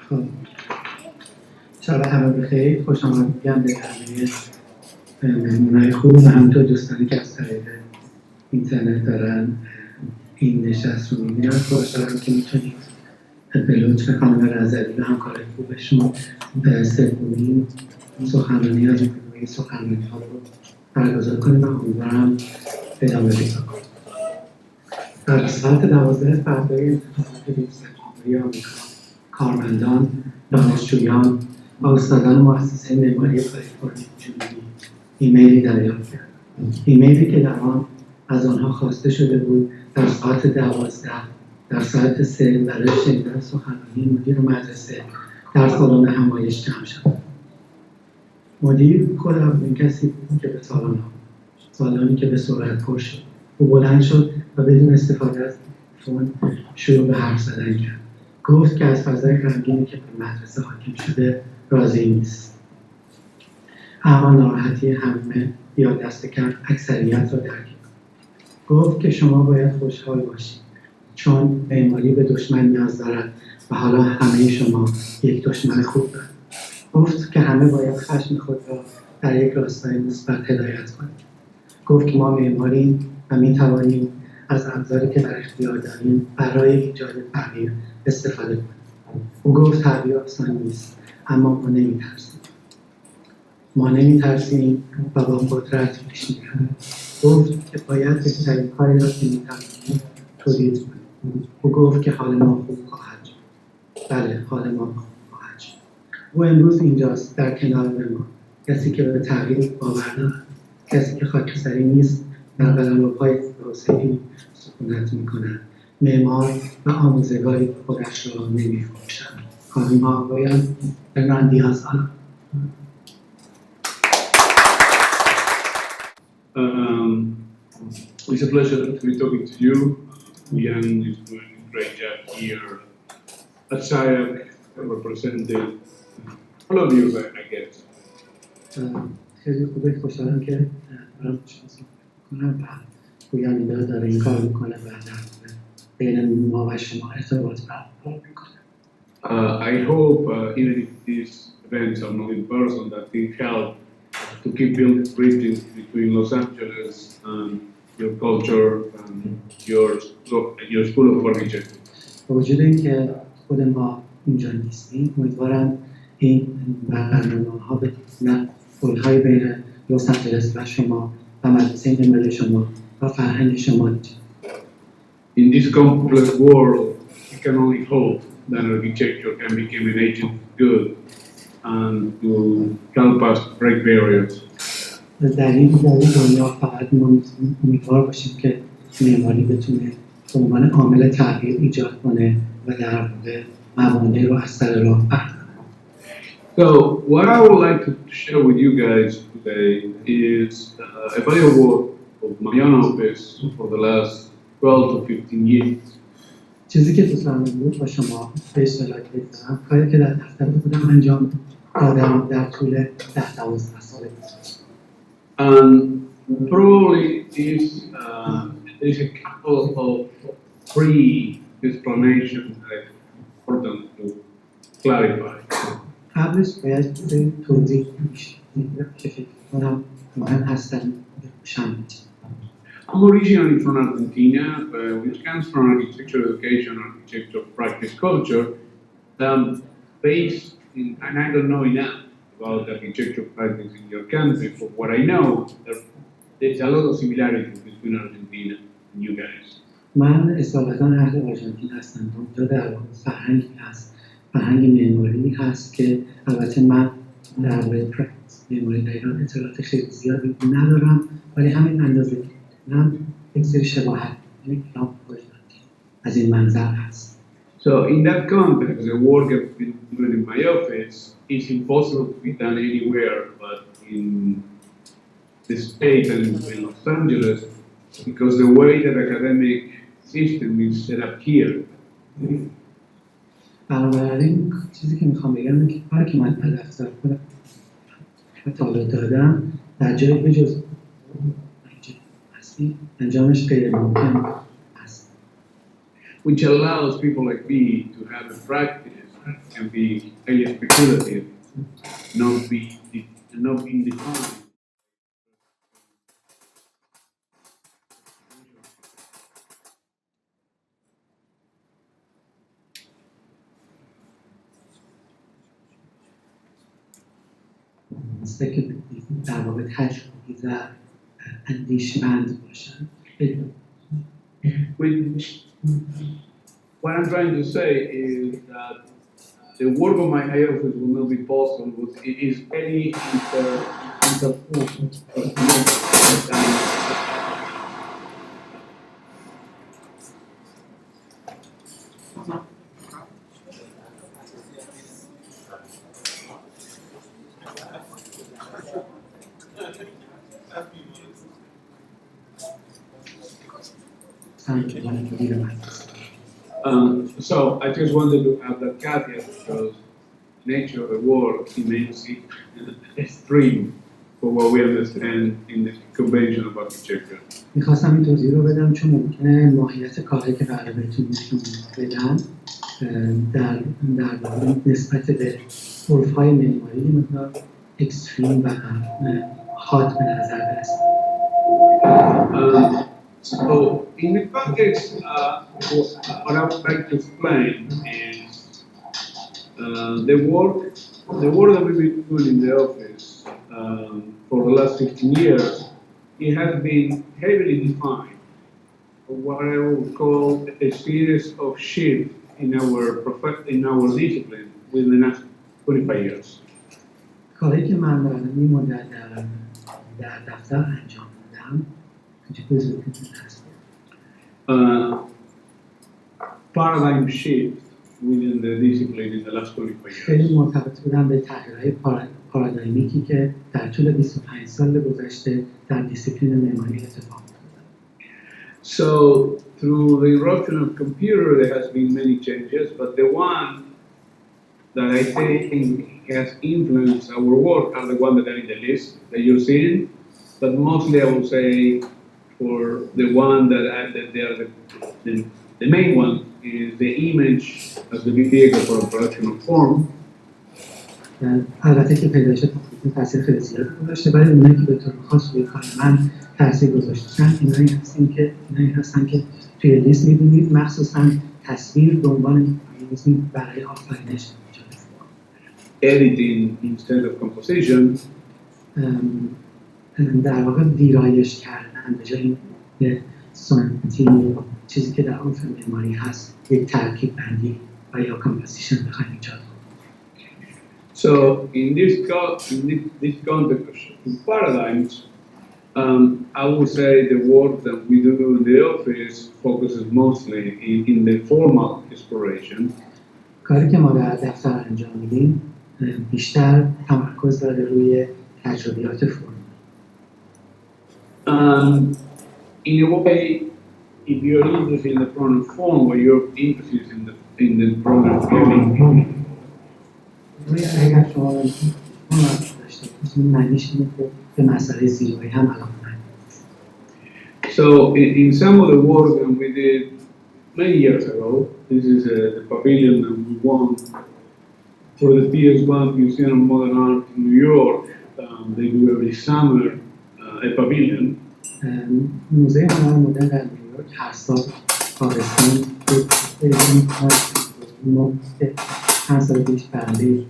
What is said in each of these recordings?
خب شب همه بخیر، خوش آمد میگم به همه مهمونای خوب و همینطور دوستانی که از طریق اینترنت دارن این نشست رو میبینن. خوشحالم که میتونید به لطف کانون رضوی و همکارای خوبشون سومین سخنرانی از مجموعه سخنرانی ها رو برگزار کنیم و امیدوارم ادامه پیدا کنیم. در ساعت 12 فردای انتخابات ریاست‌جمهوری آمریکا، کارمندان، دانشجویان و استادان مؤسسه معماری کالیفرنیا جنوبی ایمیلی دریافت کردند. ایمیلی که در آن از آنها خواسته شده بود در ساعت 12 در ساعت 3 برای شنیدن سخنرانی مدیر مدرسه در سالن همایش جمع شد. مدیر خود اولین کسی بود که به سالانی که به سرعت پر شد. او بلند شد و بدون استفاده از تلفن شروع به حرف زدن کرد. گفت که از فضای غمگینی که به مدرسه حاکم شده راضی نیست. اما ناراحتی همه یا دست کم اکثریت را درک کرد. گفت که شما باید خوشحال باشید چون معماری به دشمن نیاز دارد و حالا همه شما یک دشمن خوب دارید. گفت که همه باید خشم خود را در یک راستای مثبت هدایت کنید. گفت که ما معماریم و می‌توانیم از ابزاری که در اختیار داریم برای ایجاد تغییر استفاده کنیم. او گفت تغییر آسان نیست، اما ما نمی‌ترسیم و با قدرت پیش می‌رویم. گفت که باید بهترین کاری را که می‌توانیم تولید کنیم. او گفت که حال ما خوب خواهد شد. بله، حال ما خوب خواهد شد. او امروز اینجاست در کنار ما، کسی که به تغییر باور دارد، کسی که خاکستری نیست، در قلمروهای سفید سکونت می‌کند، معمار و آموزگاری که خودش را نمی‌فروشد. خانم ها آقایان، هرنان دیاز آلونسو. It's a pleasure to be talking to you. Pooyan is doing a great job here at Sci Arch, representing all of you, I guess. خیلی خوبه، خوشحالم که دارم شما کنم و پویان اینجا داره این کار میکنه و در بین ما و شما ارتباط برقرار میکنه. I hope even if these events are not in person, that they help to keep building bridges between Los Angeles and your culture and your school of architecture. با وجود اینکه خود ما اینجا نیستیم، امیدوارم این برنامه‌ها به پل‌های بین لس آنجلس و شما و مدرسه معماری شما و فرهنگ شما In this complex world, we can only hope that architecture can become an agent of good and to help us break barriers. در این دنیا فقط ما امیدوار باشیم که معماری بتونه به عنوان عامل تغییر ایجاد کنه و در واقع موانع رو از سر راه برداره. So what I would like to share with you guys today is a body of work of my own office for the last 12 to 15 years. چیزی که دوست دارم بود با شما به اشتراک بگذارم کاری که در دفتر خودم انجام دادم در طول 10-12 سال بود. And probably there's a couple of pre-explanations that are important to clarify. قبلش باید توضیح که فکر کنم مهم هستن شامل. I'm originally from Argentina, which comes from architecture education, architecture practice culture, based in, and I don't know enough about architecture practice in your country, but what I know, there's a lot of similarities between Argentina and you guys. من اصالتاً اهل آرژانتین هستم. اونجا در واقع فرهنگی هست، فرهنگ معماری هست که البته من در مورد معماری در ایران اطلاعات خیلی زیادی ندارم، ولی همین اندازه که من یک سری شباهت از این منظر هست. So in that context, the work I've been doing in my office is impossible to be done anywhere but in the state and in Los Angeles because the way that academic system is set up here. بنابراین چیزی که میخوام بگم اینه که کاری که من در دفتر خودم مطالعه دادم در جای بجز هستی انجامش غیر ممکن است. Which allows people like me to have a practice can be highly speculative, not being defined. مثل که در واقع تجربی و اندیشمند باشن. What I'm trying to say is that the work of my high office will not be possible with it is any So I just wanted to have that caveat because nature of the work makes it extreme for what we understand in the convention of architecture. میخواستم این توضیح رو بدم چون ممکنه ماهیت کاری که قراره بهتون نشون بدم در واقع نسبت به عرف‌های معماری مقدار اکستریم و حاد به نظر برسه. So, in the context, what I would like to explain is the work that we've been doing in the office for the last 15 years. It has been heavily defined for what I would call a series of shifts in our discipline within the last 25 years. کاری که من دارم این مدت در دفتر انجام دادم paradigm shift within the discipline in the last 25 years. خیلی مرتبط بودم به تغییرهای پارادایمیکی که در طول 25 سال گذشته در دیسیپلین معماری اتفاق افتاده. So through the eruption of computer there has been many changes, but the one that I think has influenced our work are the ones that are in the list that you're seeing. But mostly I would say for the one that they are the main one is the image as the vehicle for production of form. البته که پیدایش تاثیر خیلی زیاد گذاشته ولی اونایی که به طور خاص روی کار من تاثیر گذاشتن اینایی هستن که توی لیست می‌بینید مخصوصاً تصویر به عنوان مکانیزمی برای آفرینش editing instead of composition. در واقع ویرایش کردن به جای سنتی چیزی که در عرف معماری هست یک ترکیب بندی و یا کامپوزیشن بخوایم ایجاد کنیم. So in this context of paradigms, I would say the work that we do in the office focuses mostly in the formal exploration. کاری که ما در دفتر انجام میدیم بیشتر تمرکز داره روی تجربیات فرم. In a way, if you're interested in the problem of form, or you're interested in the problem of feeling, اگر شما داشته باشید معنیش اینه که به مسئله زیبایی هم علاقه‌مند. So in some of the work that we did many years ago, this is the pavilion that we won for the PS1 Museum of Modern Art in New York. They do every summer a pavilion. موزه هنر مدرن در نیویورک هر سال تابستان این کار ما چند سال پیش برنده.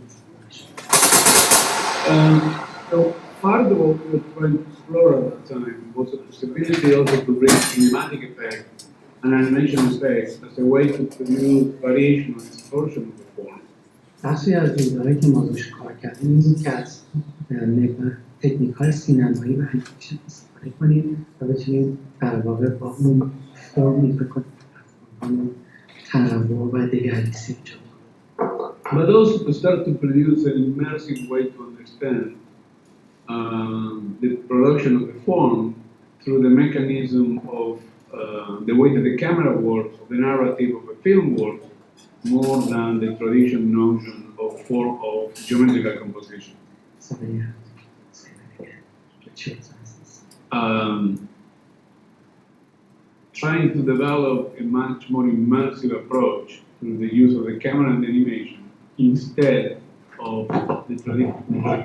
So part of what we were trying to explore at that time was the possibility also to bring cinematic effects and animation effects as a way to produce variation and distortion of the form. بخشی از دیدارهایی که ما روش کار کردیم این بود که از تکنیک‌های سینمایی و انیمیشن استفاده کنیم و بتونیم در واقع با اون فرمی بکنیم تنوع و دگردیسی ایجاد کنیم. But also to start to produce an immersive way to understand the production of the form through the mechanism of the way that the camera works, or the narrative of a film works, more than the traditional notion of form of geometrical composition. Trying to develop a much more immersive approach through the use of the camera and the animation instead of the traditional.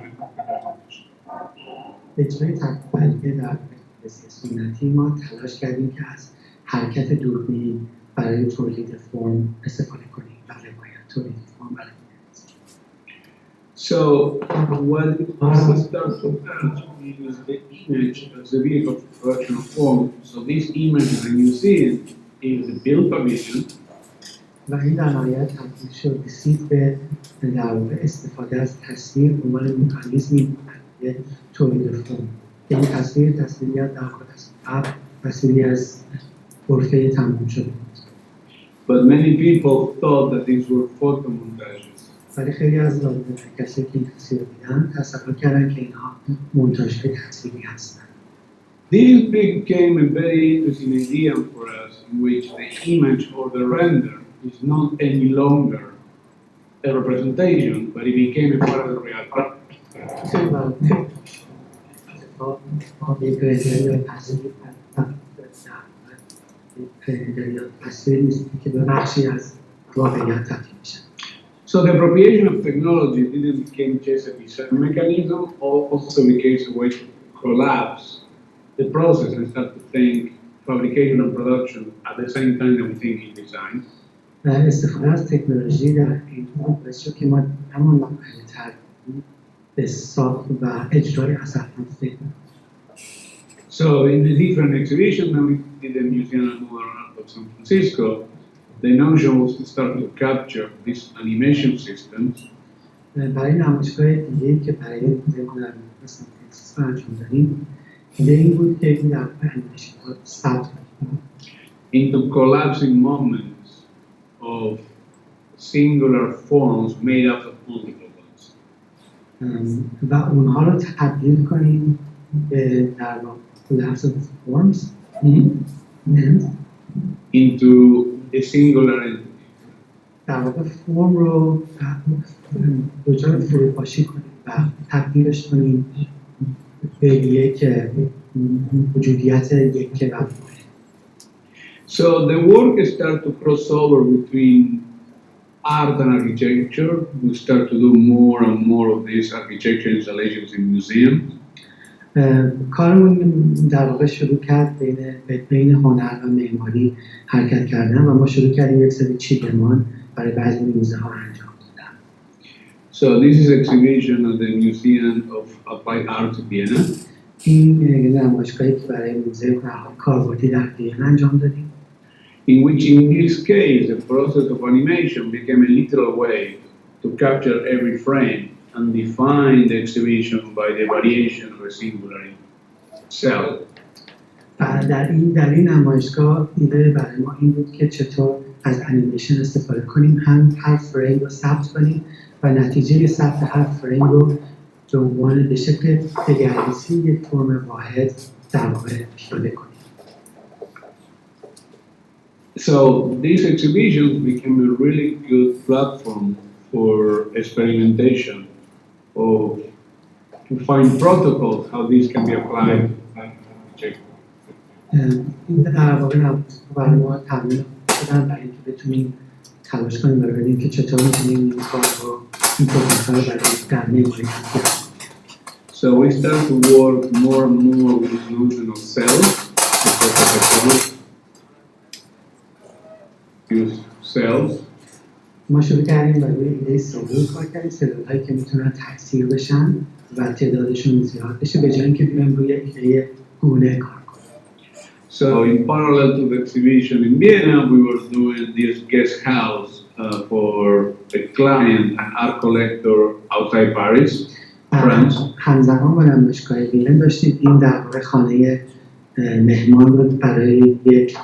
به جای تقبیه در مدرسه سنتی ما تلاش کردیم که از حرکت دوربین برای تولید فرم استفاده کنیم و روایت تولید فرم برای So what the start of that is the image as the vehicle for production of form. So this image that you see is the build permission. و این در نهایت تبدیل شد رسید به در واقع استفاده از تصویر به عنوان مکانیزمی برای تولید فرم. این تصویری از در واقع تصویری از غرفه تمام شده بود. But many people thought that these were photo montages. ولی خیلی از کسایی که این تصویر رو دیدن تصور کردن که اینها مونتاژهای تصویری هستند. This became a very interesting idea for us, in which the image or the render is not any longer a representation, but it became a part of the real art. So the appropriation of technology didn't become just a design mechanism, also became a way to collapse the process and start to think fabrication and production at the same time that we think in design. استفاده از تکنولوژی در این باعث شد که ما همون مرحله ترکیبی به ساخت و اجرای اثر فکر کنیم. So in the different exhibitions that we did in the Museum of Modern Art of San Francisco, the notion was to start to capture these animation systems. برای نمایشگاه دیگه‌ای که برای موزه هنر سان فرانسیسکو انجام دادیم، ایده این بود که این در انیمیشن‌ها ثبت کنیم. Into collapsing moments of singular forms made up of multiple ones. و اونها رو تبدیل کنیم به در واقع collapse of forms and into a singular entity. در واقع فرم رو دچار فروپاشی کنیم و تبدیلش کنیم به یک وجودیت یک و So the work started to cross over between art and architecture. We start to do more and more of these architecture installations in museums. کارمون در واقع شروع کرد بین هنر و معماری حرکت کردن و ما شروع کردیم یک سری چیدمان برای بعضی موزه ها انجام دادن. So this is exhibition at the Museum of Applied Art in Vienna. این نمایشگاهی که برای موزه کاربردی در وین انجام دادیم. In which in this case the process of animation became a literal way to capture every frame and define the exhibition by the variation of a singular cell. در این نمایشگاه ایده برای ما این بود که چطور از انیمیشن استفاده کنیم، هم هر فریم رو ثبت کنیم و نتیجه ثبت هر فریم رو به عنوان به شکل دگردیسی یک فرم واحد در واقع پیاده کنیم. So these exhibitions became a really good platform for experimentation of to find protocols how these can be applied to architecture. این در واقع برای ما تمرین شدن برای اینکه بتونیم تلاش کنیم برای ببینیم که چطور میتونیم این کار رو این پروژه رو برای در معماری So we start to work more and more with the notion of cells. Use cells. ما شروع کردیم برای ایده سلول کار کردیم، سلول هایی که میتونن تکثیر بشن و تعدادشون زیاد بشه به جای اینکه بیایم روی ایده گونه کار کنیم. So in parallel to the exhibition in Vienna, we were doing this guest house for a client, an art collector outside Paris, France. همزمان با نمایشگاه وین داشتیم این در واقع خانه مهمان رو برای یک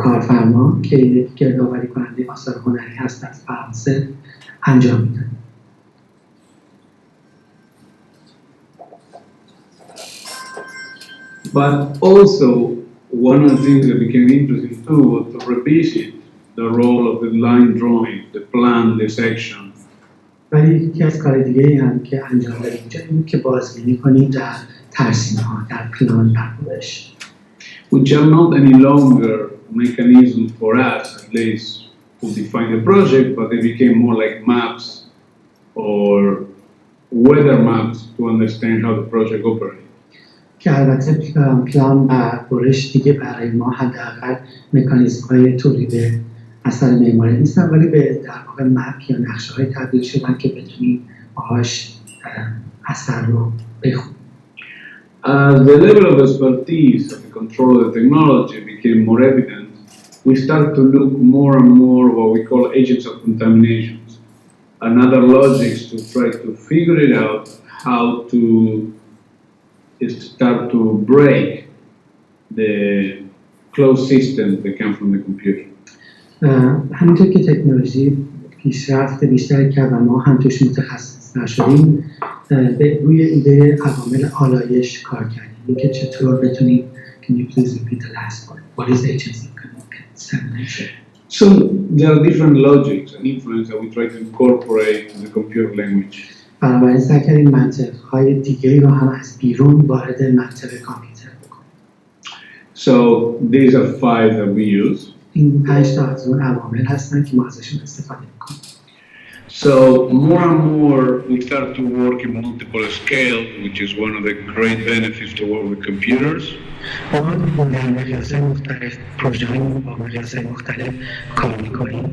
کارفرما که یک گردآوری کننده آثار هنری هست از فرانسه انجام میدن. But also, one of the things that became interesting too was to revisit the role of the line drawing, the plan, the section. ولی یکی از کار دیگه‌ای هم که انجام دادیم اینه که بازبینی کنیم در ترسیم‌ها، در پلان پردازش. Which are not any longer mechanism for us, at least, to define the project, but they became more like maps or weather maps to understand how the project operates. که البته پلان و برش دیگه برای ما حداقل مکانیزم‌های تولید اثر معماری نیستن، ولی به در واقع مپ یا نقشه‌های تبدیل شدن که بتونیم باهاش اثر رو بخونیم. As the level of expertise and the control of the technology became more evident, we started to look more and more what we call agents of contaminations and other logics to try to figure it out how to start to break the closed systems that come from the computer. همینطور که تکنولوژی پیشرفت بیشتری کرد و ما هم توش متخصص نشدیم، به روی ایده عوامل آلایش کار کردیم که چطور بتونیم. Can you please repeat the last part? What is agents of contamination? So there are different logics and influence that we try to incorporate in the computer language. بنابراین سعی کردیم منطق‌های دیگری رو هم از بیرون وارد منطق کامپیوتر بکنیم. So these are five that we use. این 5 تا از اون عوامل هستن که ما ازشون استفاده می‌کنیم. So more and more we start to work in multiple scales, which is one of the great benefits to work with computers. ما در مقیاس‌های مختلف پروژه‌های با مقیاس‌های مختلف کار می‌کنیم.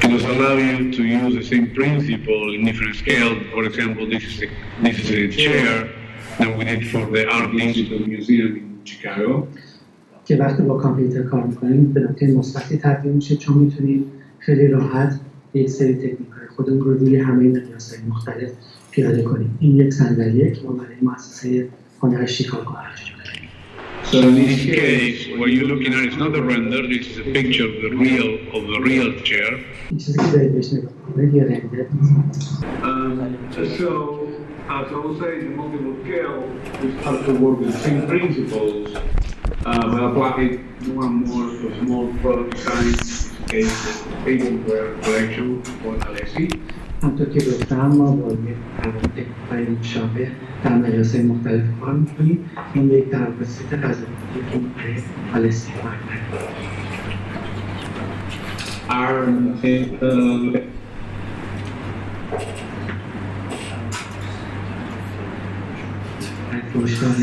It does allow you to use the same principle in different scales. For example, this is a chair that we did for the Art Institute Museum in Chicago. که وقتی با کامپیوتر کار می‌کنیم به نکته مثبتی تبدیل میشه، چون می‌تونیم خیلی راحت یک سری تکنیک‌های خودمون رو روی همه مقیاس‌های مختلف پیاده کنیم. این یک صندلیه که ما برای مؤسسه هنر شیکاگو انجام دادیم. So in this case, what you're looking at is not a render. This is a picture of the real chair. این چیزی که دارید بهش نگاه می‌کنید یه رندر. So as I was saying, in multiple scale, we start to work with the same principles, but apply it more and more to small product design cases, agentware collection or analysis. همطور که گفتم ما با یک تکنیک‌های مشابه در مقیاس‌های مختلف کار می‌کنیم. این یک در واقع سیت غذایی که برای آنالیز کار فروشگاه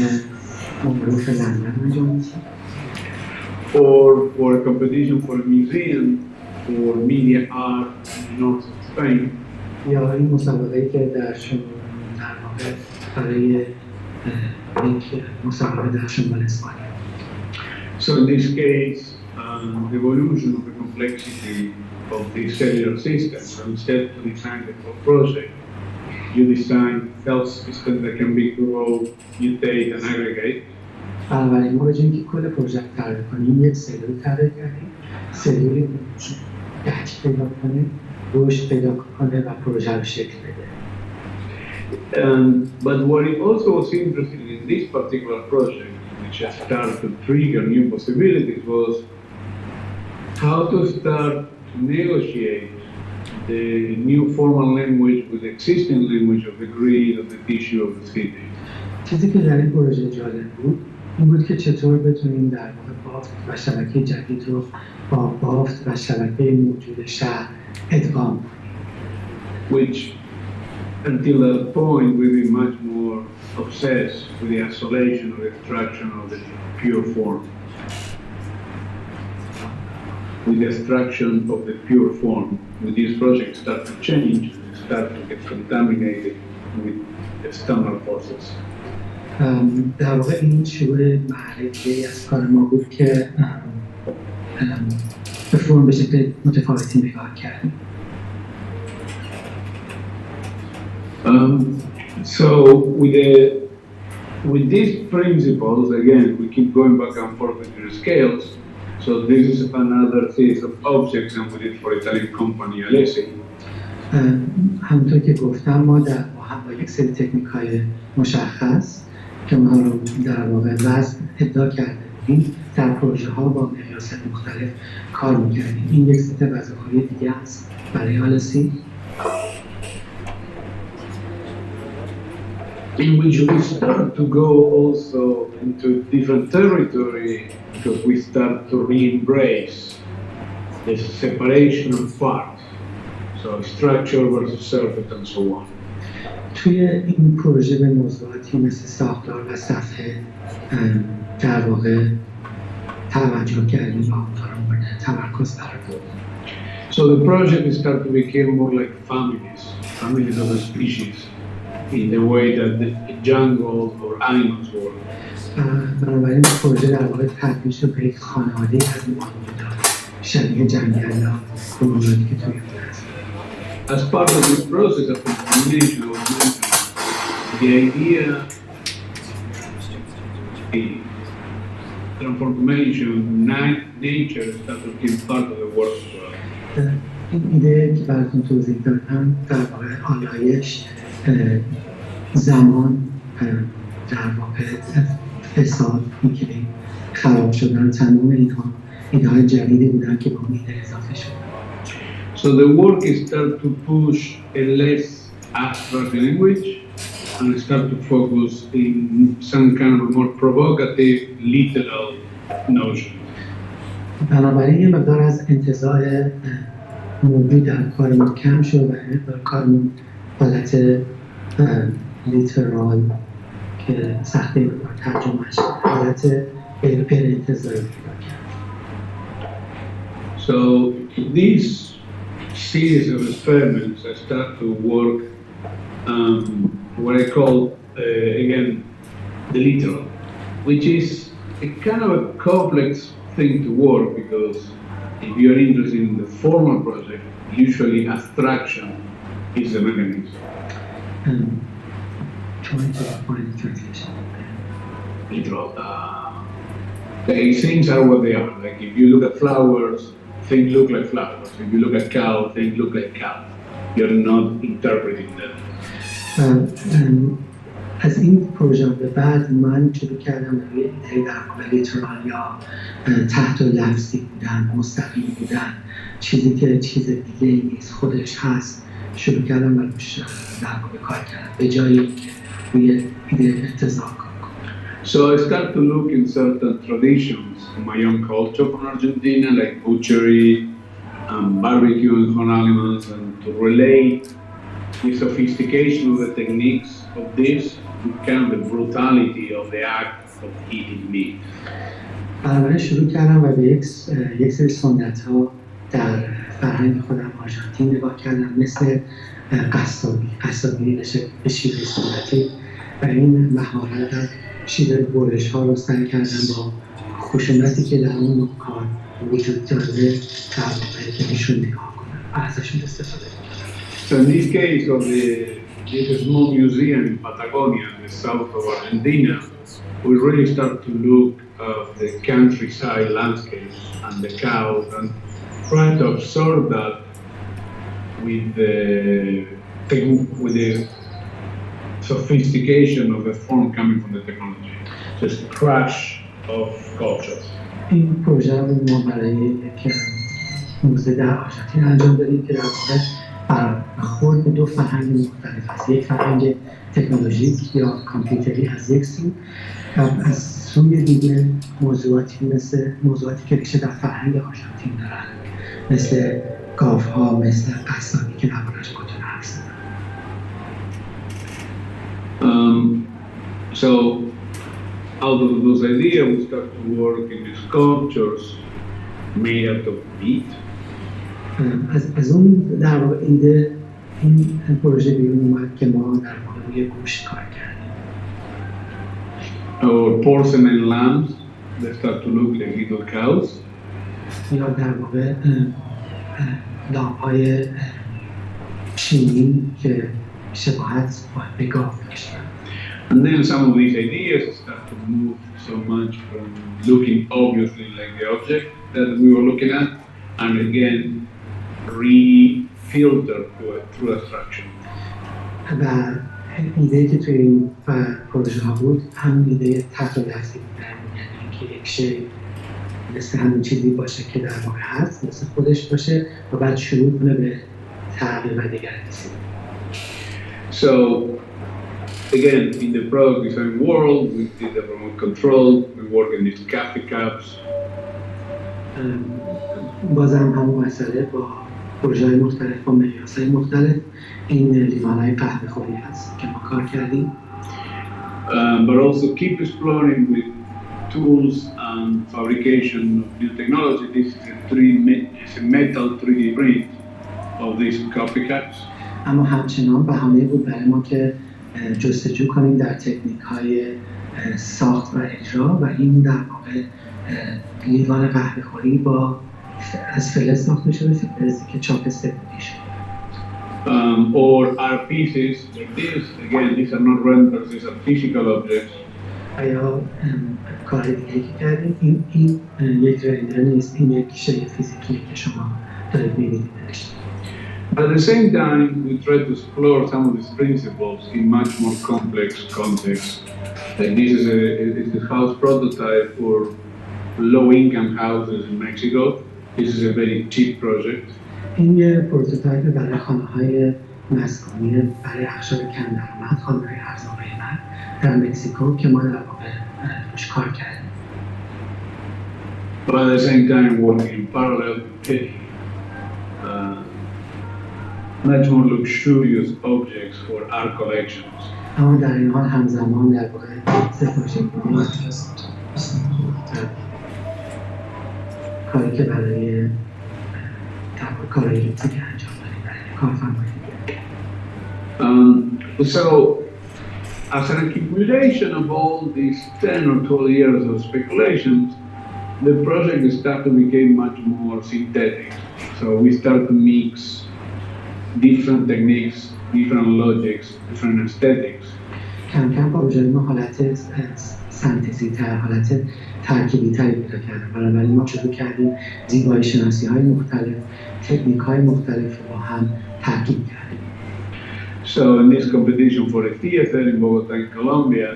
معروف لندن انجام می‌دیم. Or for a competition for a museum for media art in North Spain. یا این مسابقه‌ای که در واقع برای یک مسابقه در شمال اسپانیا. So in this case, the evolution of the complexity of the cellular system, so instead to design the whole project, you design health systems that can be grow, mutate and aggregate. بنابراین ما به جای اینکه کل پروژه رو طراحی کنیم، یک سلول طراحی کردیم. سلولی درک پیدا کنه، رشد پیدا کنه و پروژه رو شکل بده. But what it also was interesting in this particular project, which has started to trigger new possibilities, was how to start to negotiate the new formal language with the existing language of the grid, of the tissue of the city. چیزی که در این پروژه جالب بود این بود که چطور بتونیم در واقع بافت و شبکه جدید رو با بافت و شبکه موجود شهر ادغام کنیم. Which until that point we've been much more obsessed with the isolation or the abstraction of the pure form. With the abstraction of the pure form, with these projects start to change, start to get contaminated with external forces. در واقع این شروع محرکه از کار ما بود که به فرم به شکل متفاوتی نگاه کردیم. So with these principles, again, we keep going back and forth with the scales. So this is another series of objects and we did for Italian company Alessi. همونطور که گفتم ما با یک سری تکنیک‌های مشخص که اونها رو در واقع وضع ابداع کرده بودیم در پروژه‌ها با مقیاسات مختلف کار می‌کردیم. این یک ست وظایفی دیگه است برای آلسی. In which we start to go also into different territory because we start to re-embrace the separation of parts. So structure versus surface and so on. توی این پروژه به موضوعاتی مثل ساختار و صفحه در واقع توجه کردیم و اونها رو مورد تمرکز قرار دادیم. So the project started to become more like families of a species, in the way that the jungles or animals were. بنابراین پروژه در واقع تبدیل شد به یک خانواده از موجودات شبیه جنگل‌ها و موجوداتی که توی اون هست. As part of this process of transformation, the idea, the transformation, nature started to become part of the work as well. این ایده که براتون توضیح دادم در واقع آلایش زمان در واقع فساد میگیریم خراب شدن تمام اینها ایده های جدیدی بودن که به اون ایده اضافه شد. So the work is start to push a less abstract language and start to focus in some kind of a more provocative, literal notion. بنابراین یه مقدار از انتزاع موضوع در کارمون کم شد و در کارمون حالت لیترال که سخته بود ترجمهش حالت غیر انتزاعی پیدا کرد. So this series of experiments I start to work what I call again the literal, which is a kind of a complex thing to work because if you are interested in the formal project, usually abstraction is the mechanism. Trying to find the translation. Literal. Things are what they are. Like if you look at flowers, things look like flowers. If you look at cows, things look like cows. You're not interpreting them. از این پروژه به بعد من شروع کردم به ایده در واقع لیترال یا تحت لفظی بودن، مستقیم بودن، چیزی که چیز دیگه نیست خودش هست شروع کردم و روش در واقع کار کردم به جای اینکه روی ایده ارتضاع کنم. So I start to look in certain traditions in my own culture from Argentina, like butchery, barbecuing on animals, and to relate the sophistication of the techniques of this with kind of the brutality of the act of eating meat. بنابراین شروع کردم و به یک سری سنت‌ها در فرهنگ خودم آرژانتین نگاه کردم مثل قصابی به شیوه سنتی و این مهارت شیوه برش‌ها رو سعی کردم با خشونتی که در اون کار وجود داره در واقع که ایشون نگاه کنم ازشون استفاده کنم. So in this case of this small museum in Patagonia, in the south of Argentina, we really start to look at the countryside landscapes and the cows and try to absorb that with the sophistication of the form coming from the technology. Just crash of cultures. این پروژه رو ما برای یک موزه در آرژانتین انجام دادیم که در واقع برخورد به دو فرهنگ مختلف است. یک فرهنگ تکنولوژیک یا کامپیوتری از یک سو و از سوی دیگه موضوعاتی که ریشه در فرهنگ آرژانتین دارن مثل گاوها، مثل قصابی که درباره‌اش خودتون حرف زدم. So out of those ideas we start to work in the sculptures made out of meat. از اون در واقع ایده این پروژه بیرون اومد که ما در واقع روی گوشت کار کردیم. Or porcelain lambs that start to look like little cows. یا در واقع لامپ‌های چینی که شباهت به گاو داشتن. And then some of these ideas start to move so much from looking obviously like the object that we were looking at, and again re-filter through abstraction. و ایده‌ای که توی این پروژه ها بود همین ایده تحت لفظی بودن، یعنی که یک شی مثل همین چیزی باشه که در واقع هست، مثل خودش باشه و بعد شروع کنه به تغییر و دگرگونی. So again, in the product design world, we did the remote control, we work in these coffee cups. بازم همون مسئله با پروژه‌های مختلف با مقیاس‌های مختلف این لیوان‌های قهوه‌خوری هست که ما کار کردیم. But also keep exploring with tools and fabrication of new technology. This is a metal 3D print of these copycats. اما همچنان بهانه بود برای ما که جستجو کنیم در تکنیک‌های ساخت و اجرا و این در واقع لیوان قهوه‌خوری با از فلز ساخته شده، فلزی که چاپ سه‌بعدی شده. Or art pieces like this. Again, these are not renders; these are physical objects. یا کار دیگه که کردیم این یک رندر نیست، این یک شی فیزیکی که شما دارید می‌بینیدش. At the same time, we try to explore some of these principles in much more complex contexts. Like this is a house prototype for low-income houses in Mexico. This is a very cheap project. این یه پروتوتایپ برای خانه‌های مسکونی برای اقشار کم درآمد، خانه‌های ارزان قیمت در مکزیکو که ما در واقع روش کار کردیم. But at the same time, working in parallel with much more luxurious objects for art collections. اما در این حال همزمان در واقع سفارش می‌دیم کاری که برای کارایی که انجام داریم برای کارفرمایی. So, as an accumulation of all these 10 or 12 years of speculations, the project started to become much more synthetic. So we start to mix different techniques, different logics, different aesthetics. کم کم پروژه ما حالت سنتزی تر، حالت ترکیبی تری پیدا کرده. بنابراین ما شروع کردیم زیبایی شناسی های مختلف، تکنیک های مختلف رو با هم ترکیب کردیم. So in this competition for a theater in Bogota, in Colombia,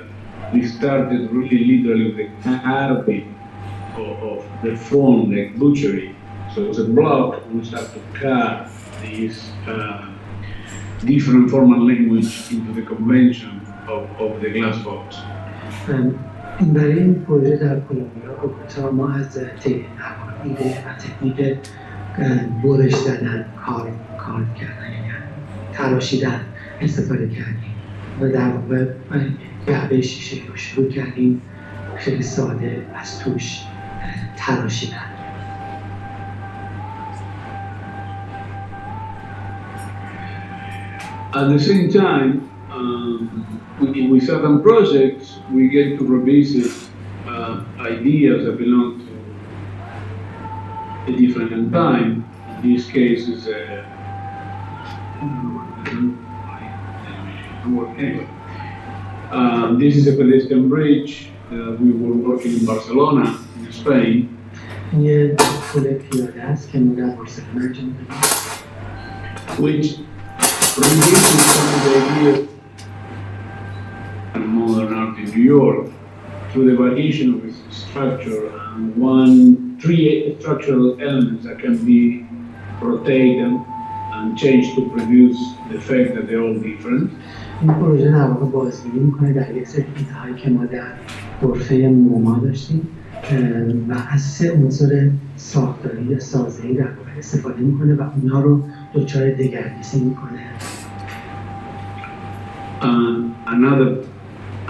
we started really literally with the carving of the form, like butchery. So it's a block, and we start to carve these different formal language into the convention of the glass box. این برای این پروژه در کلمبیا بوگوتا ما از ایده و تکنیک برش زدن، کار کردن، یعنی تراشیدن استفاده کردیم و در واقع جعبه شیشه رو شروع کردیم خیلی ساده از توش تراشیدن. At the same time, with certain projects, we get to revisit ideas that belong to a different time. In this case, is this is a pedestrian bridge. We were working in Barcelona, in Spain. یه پل پیاده است که ما در بارسلونا انجام دادیم. Which reveals some of the ideas of modern art in New York through the variation of its structure and three structural elements that can be rotated and changed to produce the effect that they're all different. این پروژه در واقع بازبینی میکنه در یک سری ایده‌هایی که ما در غرفه موما داشتیم و از سه عنصر ساختاری یا سازه‌ای در واقع استفاده میکنه و اونا رو دچار دگردیسی میکنه.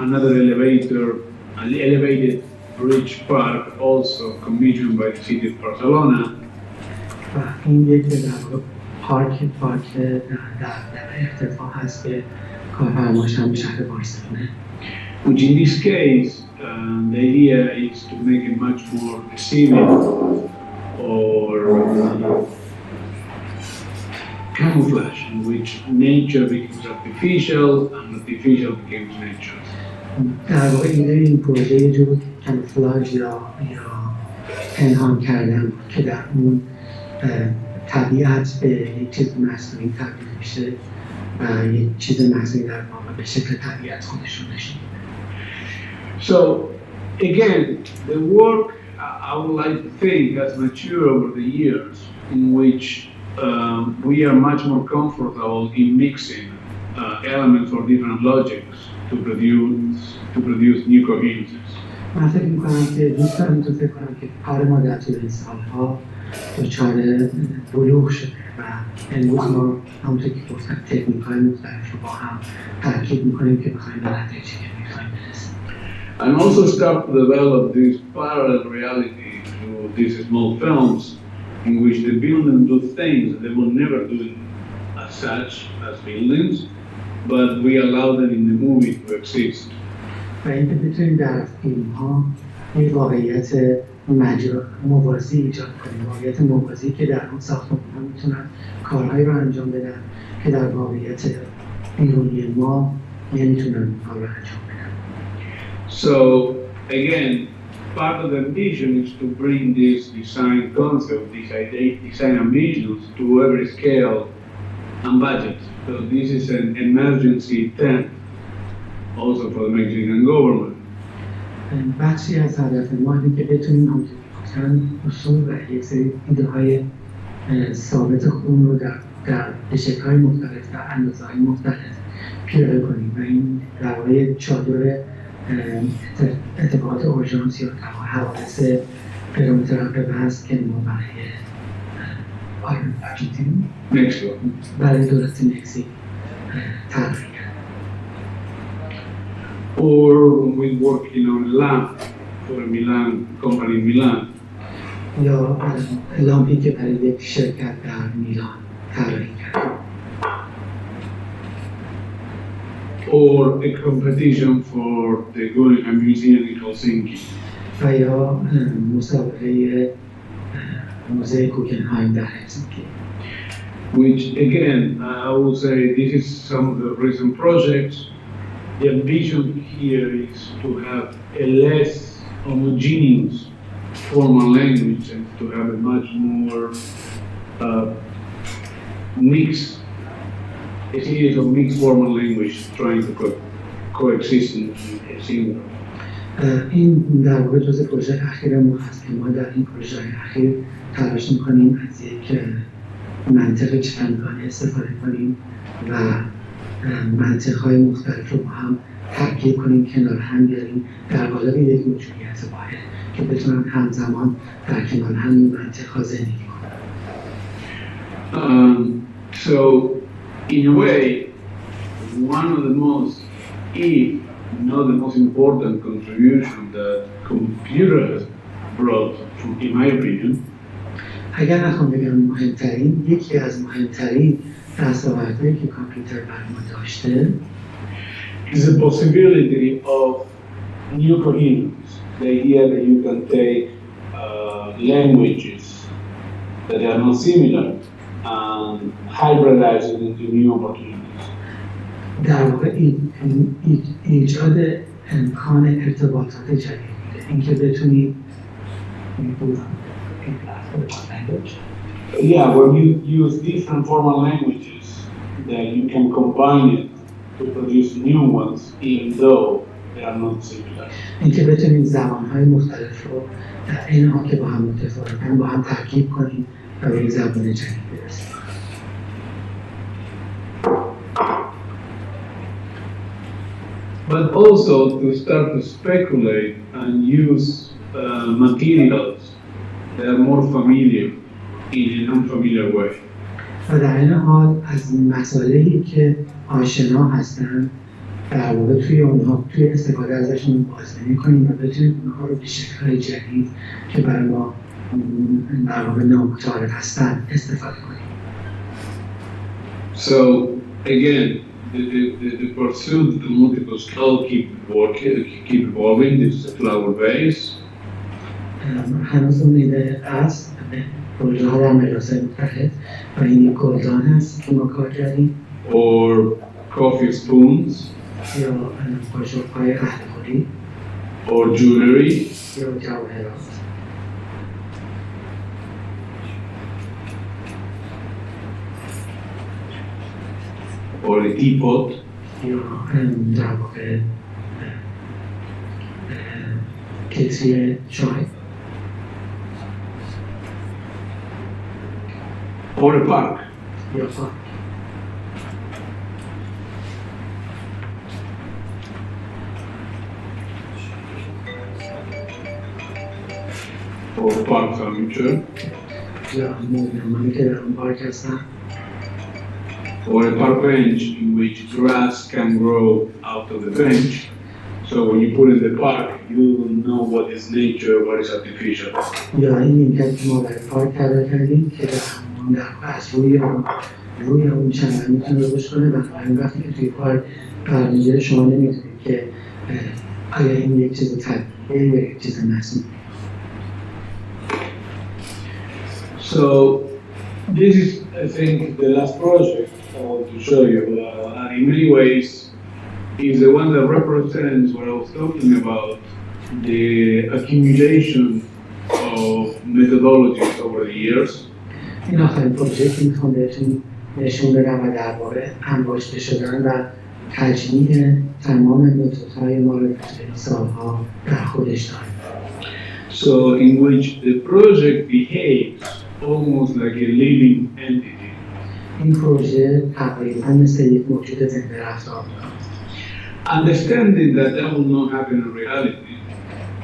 Another elevated bridge park also commissioned by the city of Barcelona. و این یک در واقع پارک در ارتفاع هست که کارفرماش هم شهر بارسلونا. Which in this case, the idea is to make it much more civil or camouflage, in which nature becomes artificial and artificial becomes nature. در واقع این پروژه یه جور کاموفلاژ یا پنهان کردن که در اون طبیعت به یک چیز مصنوعی تبدیل میشه و یک چیز مصنوعی در واقع به شکل طبیعت خودشون نشون میده. So again, the work I would like to think has matured over the years, in which we are much more comfortable in mixing elements or different logics to produce new coherences. من فکر می‌کنم که دوست دارم فکر کنم که کار ما در طول این سال‌ها دچار بلوغ شده و امروز ما همونطور که گفتم تکنیک‌های مختلف رو با هم ترکیب می‌کنیم که بخوایم به نتیجه که می‌خوایم برسیم. And also start to develop this parallel reality through these small films in which the buildings do things they will never do as such as buildings, but we allow them in the movie to exist. و اینکه بتونیم در فیلم‌ها یک واقعیت موازی ایجاد کنیم، واقعیت موازی که در اون ساختمان‌ها میتونن کارهایی رو انجام بدن که در واقعیت بیرونی ما نمیتونن کار رو انجام بدن. So again, part of the vision is to bring this design concept, these design ambitions to every scale and budget. So this is an emergency tent also for the Mexican government. بخشی از هدف ما اینه که بتونیم همونطور که گفتن اصول و یک سری ایده‌های ثابت خودمون رو در شکل‌های مختلف در اندازه‌های مختلف پیاده کنیم و این در واقع چادر اتفاقات اورژانس یا حوادث پرامترقبه هست که ما برای دولت مکزیک طرح کردیم. Or when we work in a lamp for a Milan company in Milan. یا لامپی که برای یک شرکت در میلان طراحی کردیم. Or a competition for the Guggenheim Museum in Helsinki. و یا مسابقه موزه گوگنهایم در هلسینکی. Which again, I would say this is some of the recent projects. The ambition here is to have a less homogeneous formal language and to have a much more a series of mixed formal language trying to coexist in a single. این در واقع جزء پروژه اخیر ما هست که ما در این پروژه اخیر تلاش می‌کنیم از یک منطق چندگانه استفاده کنیم و منطق‌های مختلف رو با هم ترکیب کنیم، کنار هم بیاریم در قالب یک موجودیت واحد که بتونن همزمان در کنار هم این منطق‌ها زندگی کنن. So in a way, one of the most, if not the most important contribution that computers brought, in my opinion, اگر نخوام بگم مهمترین، یکی از مهمترین دستاوردهایی که کامپیوتر بر ما داشته is the possibility of new coherence. The idea that you can take languages that are not similar and hybridize it into new opportunities. در واقع ایجاد امکان ارتباطات جدید میده. اینکه بتونید Yeah, when you use different formal languages, then you can combine it to produce new ones, even though they are not similar. اینکه بتونید زبان‌های مختلف رو در این حال که با هم متفاوتن با هم ترکیب کنید و به یک زبان جدید برسید. But also to start to speculate and use materials that are more familiar in an unfamiliar way. و در این حال از مسائلی که آشنا هستن در واقع توی استفاده ازشون بازبینی کنیم و بتونیم اونها رو به شکل‌های جدید که برای ما در واقع نامتعارف هستن استفاده کنیم. So again, the pursuit of multiple scale keep evolving. This is a flower base. هنوز اون ایده است پروژه ها در مدرسه متحد و این یک گلدان هست که ما کار کردیم. Or coffee spoons. یا قاشق‌های قهوه‌خوری. Or jewelry. یا جواهرات. Or a teapot. یا در واقع کتری چای. Or a park. یا پارک. Or park furniture. یا موضوعی که در اون پارک هستن. Or a park bench in which grass can grow out of the bench. So when you put in the park, you don't know what is nature, what is artificial. یا این نیمکت که ما برای پارک طراحی کردیم که در از روی اون چنل میتونه رشد کنه و این وقتی که توی پارک قرار میگیره شما نمیدونید که آیا این یک چیز طبیعیه یا یک چیز مصنوعی. So this is, I think, the last project I want to show you, and in many ways is the one that represents what I was talking about, the accumulation of methodologies over the years. این آخرین پروژکتی میخوام بهتون نشون بدم و در واقع انباشته شدن و تجمیع تمام متدهای ما رو طی سالها در خودش داره. So in which the project behaves almost like a living entity. این پروژه تقریبا مثل یک موجود زنده رفتار میکنه. Understanding that that will not happen in reality.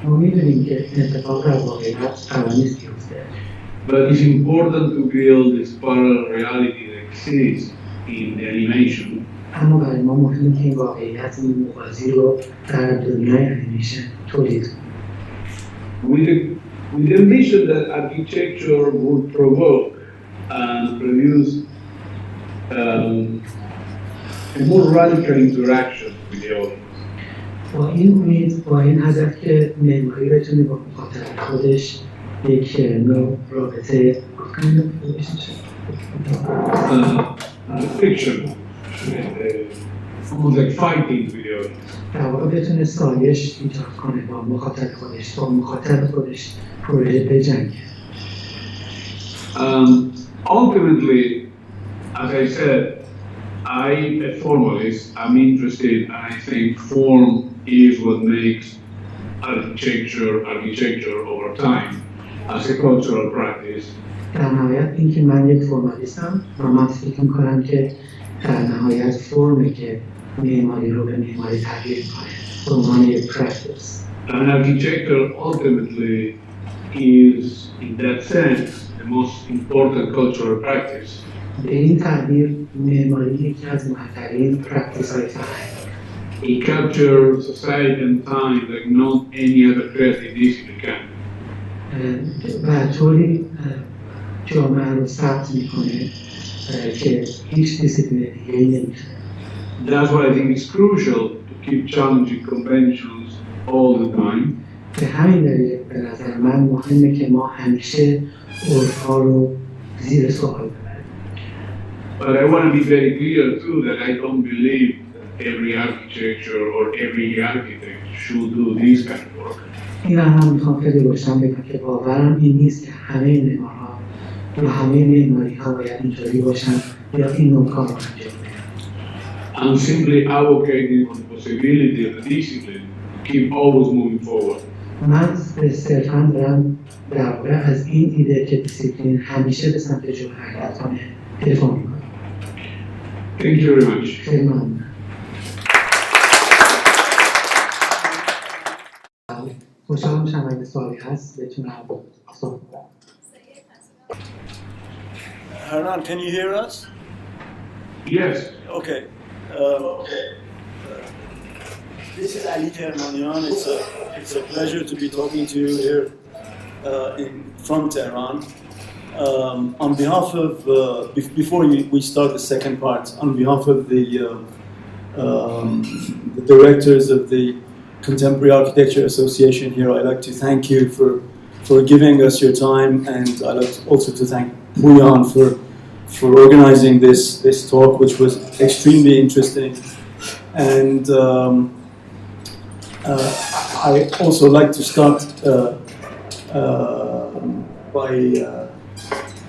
ما میدونیم که اتفاق در واقعیت قرار نیست بیفته. But it's important to build this parallel reality that exists in the animation. اما برای ما مهمه که این واقعیت این موازی رو در دنیای انیمیشن تولید کنیم. With the vision that architecture would provoke and produce a more radical interaction with the audience. با این امید، با این هدف که معماری بتونه با مخاطب خودش یک نوع رابطه fiction, almost like fighting with the audience. در واقع بتونه سایش ایجاد کنه با مخاطب خودش پروژه بجنگه. Ultimately, as I said, I'm a formalist. I'm interested, and I think form is what makes architecture over time as a cultural practice. در نهایت اینکه من یک فرمالیستم و من فکر می‌کنم که در نهایت فرمه که معماری رو به معماری تبدیل کنه به عنوان یک practice. And architecture ultimately is, in that sense, the most important cultural practice. به این تعبیر معماری یکی از مهمترین پرکتیس‌های فرهنگی. It captures society and time like not any other creative discipline can. و طوری جامعه رو ثبت میکنه که هیچ دیسیپلین دیگه‌ای نمیتونه. That's why I think it's crucial to keep challenging conventions all the time. به همین دلیل به نظر من مهمه که ما همیشه عرف‌ها رو زیر سوال ببریم. But I want to be very clear too that I don't believe that every architecture or every architect should do this kind of work. این هم میخوام خیلی روشن بگم که باورم این نیست که همه معمارها یا همه معماری‌ها باید اینطوری باشن یا این نوع کار رو انجام بدن. I'm simply advocating for the possibility of the discipline to keep always moving forward. من صرفاً دارم در واقع از این ایده که دیسیپلین همیشه به سمت جلو حرکت کنه دفاع میکنم. Thank you very much. خیلی ممنونم. خوشحال میشم اگه سوالی هست بتونم پاسخ بدم. Hernan, can you hear us? Yes. Okay. This is Ali Kermanian. It's a pleasure to be talking to you here from Tehran. On behalf of, before we start the second part, on behalf of the directors of the Contemporary Architecture Association here, I'd like to thank you for giving us your time, and I'd like also to thank Pooyan for organizing this talk, which was extremely interesting. And I also like to start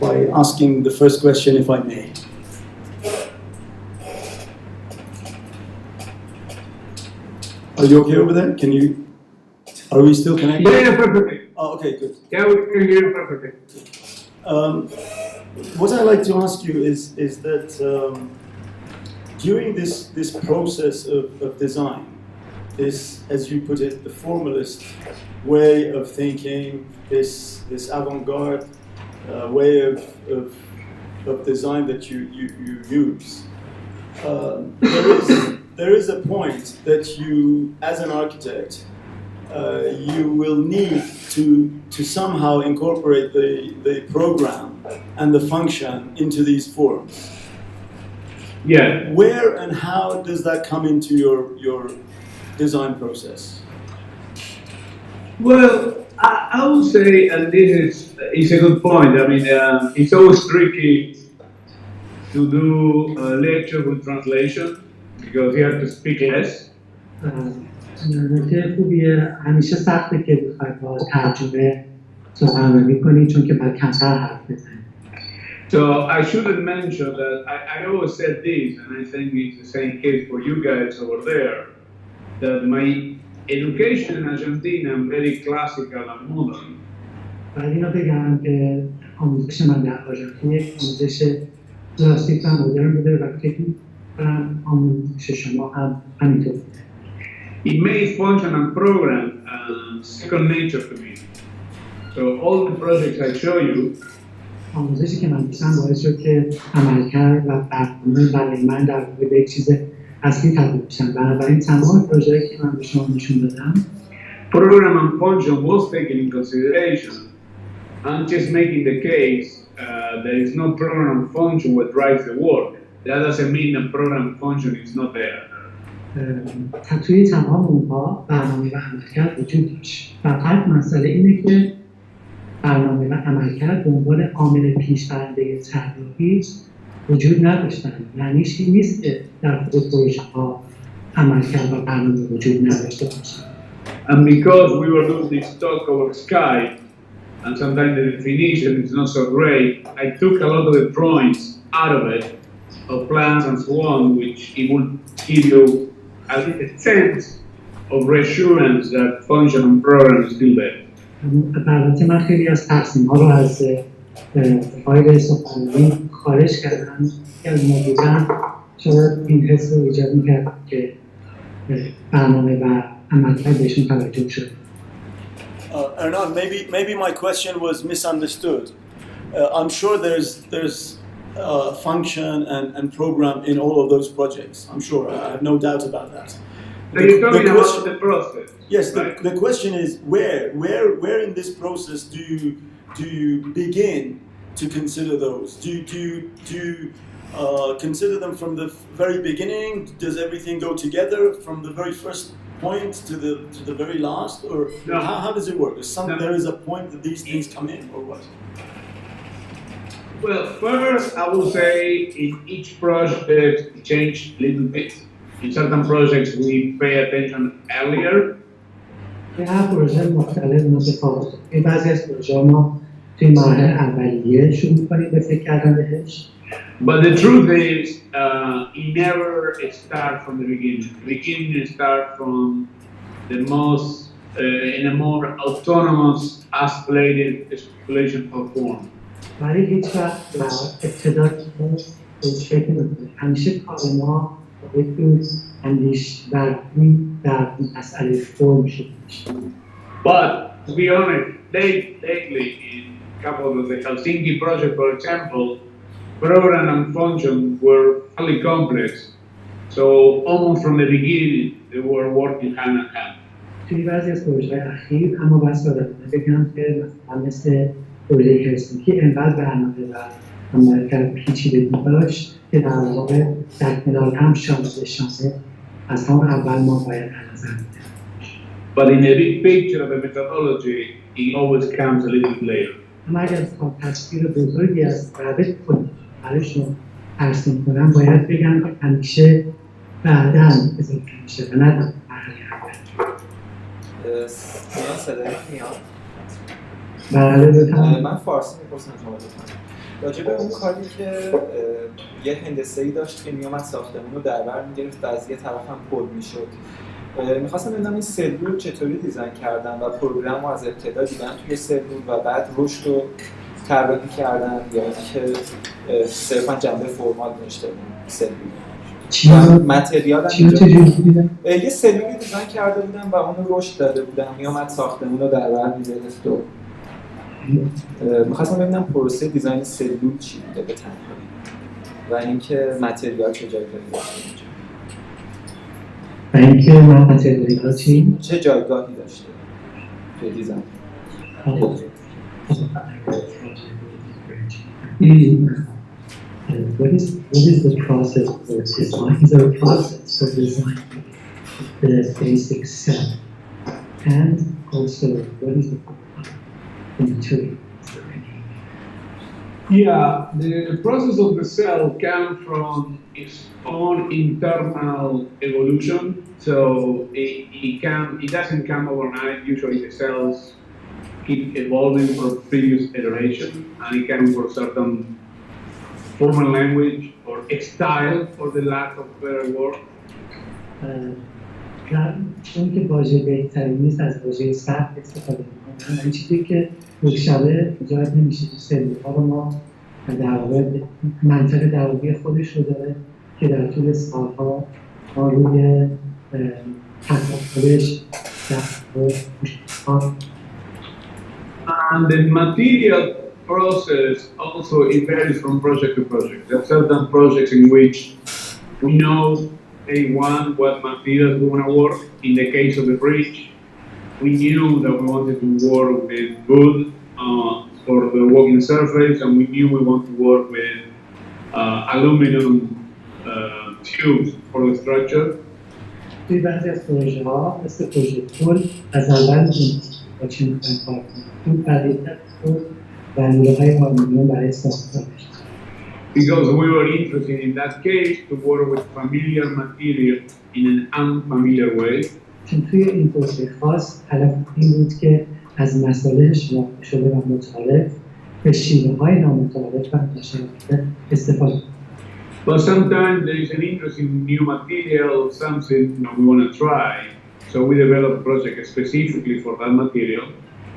by asking the first question, if I may. Are you okay over there? Are we still connected? Yeah, perfectly. Oh, okay, good. Yeah, we can hear you perfectly. What I'd like to ask you is that during this process of design, this, as you put it, the formalist way of thinking, this avant-garde way of design that you use, there is a point that you, as an architect, you will need to somehow incorporate the program and the function into these forms. Yeah. Where and how does that come into your design process? Well, I would say, and this is a good point. I mean, it's always tricky to do a lecture with translation because you have to speak less. نکته خوبیه، همیشه سخته که بخواید با ترجمه سخنرانی کنید چون که باید کمتر حرف بزنید. So I shouldn't mention that I always said this, and I think it's the same case for you guys over there, that my education in Argentina is very classical and modern. باید اینو بگم که آموزش من در آرژانتین یک آموزش کلاسیک و مدرن بوده و فکر می‌کنم آموزش شما هم همینطور بوده. It made function and program second nature to me. So all the projects I show you, آموزشی که من داشتم باعث شد که عملکرد و برنامه برای من در واقع به یک چیز اصلی تبدیل بشن. بنابراین تمام پروژه‌ای که من به شما نشون دادم program and function was taken in consideration. I'm just making the case there is no program and function what drives the work. That doesn't mean the program and function is not there. توی تمام اونها برنامه و عملکرد وجود داشت. فقط مسئله اینه که برنامه و عملکرد به عنوان عامل پیشبرنده طراحی وجود نداشتن. یعنیش این نیست که در خود پروژه‌ها عملکرد و برنامه وجود نداشته باشن. And because we were doing this talk over Skype, and sometimes the definition is not so great, I took a lot of the drawings out of it, of plans and so on, which it would give you a sense of reassurance that function and program is still there. البته من خیلی از تقسیم‌ها رو از فایل سخنرانی خارج کردم که از موجودن شاید این حس رو ایجاد می‌کرد که برنامه و عملکرد بهشون توجه شد. Hernan, maybe my question was misunderstood. I'm sure there's function and program in all of those projects. I'm sure. I have no doubt about that. So you're talking about the process. Yes. Right? The question is where in this process do you begin to consider those? Do you consider them from the very beginning? Does everything go together from the very first point to the very last, or no. how does it work? There is a point that these things come in, or what? Well, first I would say in each project it changed a little bit. In certain projects we pay attention earlier. هر پروژه مختلف متفاوته. این بعضی از پروژه‌ها ما توی مرحله اولیه شروع می‌کنیم به فکر کردن بهش. But the truth is, it never starts from the beginning. The beginning starts from the most, in a more autonomous, isolated speculation of form. ولی هیچ وقت در ابتدا بهش فکر نمی‌کنیم. همیشه کار ما با یک اندیش در مسئله فرم شده میشه. But to be honest, lately in a couple of the Helsinki project, for example, program and function were fairly complex. So almost from the beginning, they were working hand in hand. توی بعضی از پروژه‌های اخیر اما بس دادم بگم که مثل پروژه هلسینکی انقدر برنامه و عملکرد پیچیدگی داشت که در واقع در کنار هم شامل از همون اول ما باید نظر می‌دیم. But in a big picture of the methodology, it always comes a little bit later. اما اگر از تصویر بزرگی از روش خود برایشون ترسیم کنم باید بگم که همیشه بعداً اضافه میشه و نه در مرحله اول. صدای میاد؟ بله بفرمایید. من فارسی میپرسم شما لطفاً. راجع به اون کاری که یه هندسه‌ای داشت که میومد ساختمون رو در بر می‌گرفت و از یه طرف هم پر می‌شد. می‌خواستم بدونم این سلول رو چطوری دیزاین کردن و پروگرام رو از ابتدا دیدن توی سلول و بعد رشد رو طراحی کردن یا اینکه صرفاً جنبه فرمال داشته بود سلول. متریال یه سلولی دیزاین کرده بودن و اون رو رشد داده بودن، میومد ساختمون رو در بر می‌گرفت و می‌خواستم ببینم پروسه دیزاین سلول چی بوده به تنهایی و اینکه متریال چه جایگاهی داشته و اینکه متریال چه جایگاهی داشته توی دیزاین. What is the process for design? Is there a process for designing the basic set? And also, what is the material? Yeah, the process of the cell comes from its own internal evolution. So it doesn't come overnight. Usually the cells keep evolving for previous iteration, and it can for certain formal language or style, for the lack of better word. چون که واژه بهتری نیست از واژه سخت استفاده می‌کنم. این چیزی که مشابه ایجاد نمیشه تو سلول‌ها رو ما در واقع منطق دقیقی خودش رو داره که در طول سال‌ها ما روی تفاوتش And the material process also it varies from project to project. There are certain projects in which we know day one what materials we want to work. In the case of the bridge, we knew that we wanted to work with wood for the walking surface, and we knew we want to work with aluminum tubes for the structure. توی بعضی از پروژه‌ها مثل پروژه پل از اول با چی می‌خوایم کار کنیم. این بلیط و نیروهای آلمانیون برای ساختار داشت. Because we were interested in that case to work with familiar material in an unfamiliar way. چون توی این پروژه خاص هدف این بود که از مسائل شناخته شده و متعارف به شیوه‌های نامتعارف و ناشناخته استفاده کنیم. But sometimes there is an interest in new material, something we want to try. So we develop a project specifically for that material.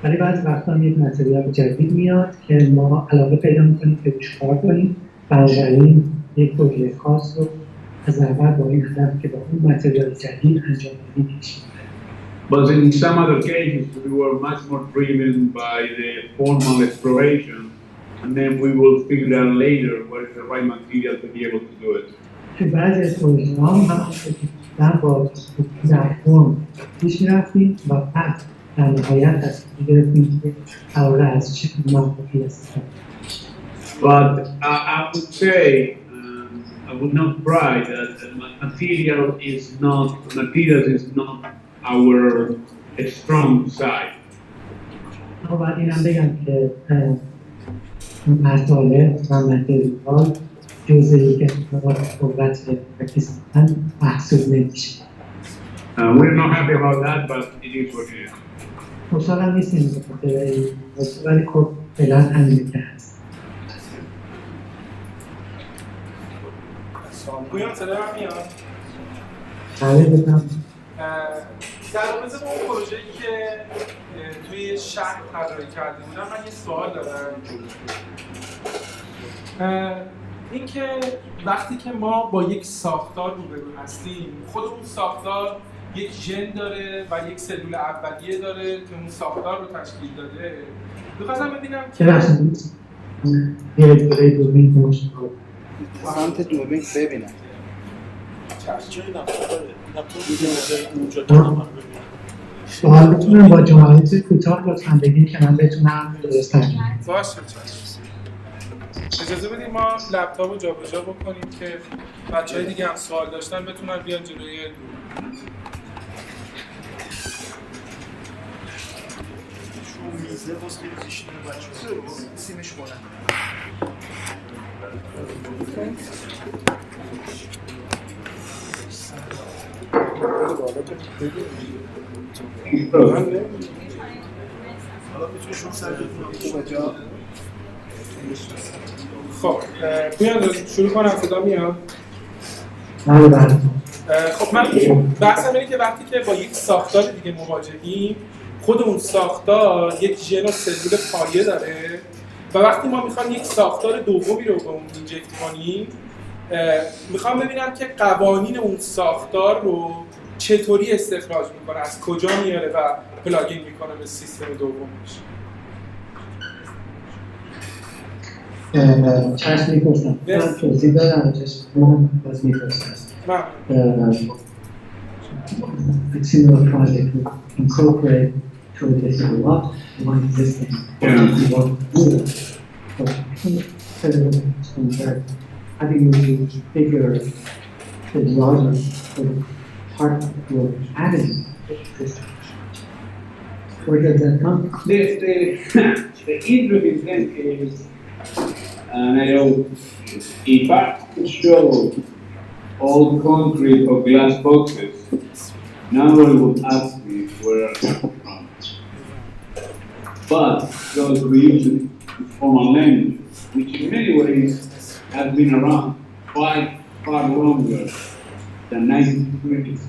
ولی بعضی وقتا یک متریال جدید میاد که ما علاقه پیدا می‌کنیم که روش کار کنیم. بنابراین یک پروژه خاص رو از اول با این هدف که با اون متریال جدید انجام بدیم پیش می‌بریم. But in some other cases, we were much more driven by the formal exploration, and then we will figure out later what is the right material to be able to do it. که بعضی از پروژه‌ها هم در با در فرم پیش می‌رفتیم و بعد در نهایت تصمیم گرفتیم که قرار از چه مفهومی استفاده کنیم. But I would say, I would not pride that materials is not our strong side. اما بعد اینم بگم که مطالب و متریال جزء یک اتفاقات قدرت پاکستان محسوب نمیشه. We're not happy about that, but it is what it is. خوشحالم نیستیم به خاطر این موضوع، ولی خب فعلا همینه که هست. پویان صدا من میاد؟ بله بدم. در رابطه با اون پروژه‌ای که توی شهر طراحی کرده بودم من یه سوال دارم. اینکه وقتی که ما با یک ساختار روبرو هستیم، خود اون ساختار یک ژن داره و یک سلول اولیه داره که اون ساختار رو تشکیل داده. می‌خواستم ببینم که یه دوربین کمش کنم. سمت دوربین ببینم. سوال بتونم با جملات کوتاه لطفاً بگید که من بتونم درست ترجمه کنم. باشه. اجازه بدید ما لپتاپ رو جابجا بکنیم که بچه‌های دیگه هم سوال داشتن بتونن بیان جلوی میزه باز خیلی زیشته بچه ها سیمش کنن. حالا میتونی شما سرجت کنم خب پویان شروع کنم صدا میاد؟ بله. خب من بحثم اینه که وقتی که با یک ساختار دیگه مواجهیم خود اون ساختار یک ژن و سلول پایه داره و وقتی ما میخوایم یک ساختار دومی رو به اون اینجکت کنیم میخوام ببینم که قوانین اون ساختار رو چطوری استخراج میکنه، از کجا میاره و پلاگین میکنه به سیستم دومش. چشم میپرسم من توضیح دارم چشم باز میپرسم a similar project would incorporate to this a lot one existing one new but how do you figure the logic of part you're adding this where does that come from? The interesting thing is, and I know, if I could show all concrete or glass boxes, nobody would ask me where I come from. But because we use it formal language, which in many ways has been around far longer than 1920s,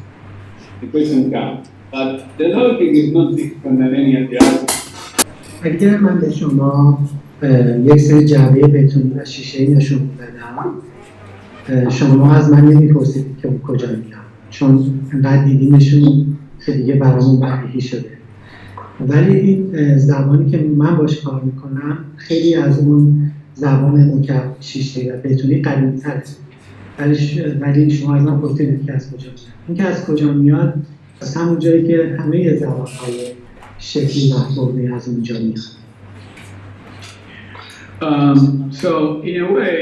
the question comes. But the logic is not different than any of the others. اگر من به شما یک سری جعبه بتونی و شیشه‌ای نشون بدم شما از من نمی‌پرسید که اون کجا میاد چون انقدر دیدیمشون که دیگه برامون بدیهی شده ولی این زبانی که من باش کار میکنم خیلی از اون زبان مکعب شیشه‌ای و بتونی قدیمی‌تره ولی شما از من پرسیدید که از کجا میاد این که از کجا میاد از همون جایی که همه زبان‌های شکلی محبوبی از اونجا میاد So in a way,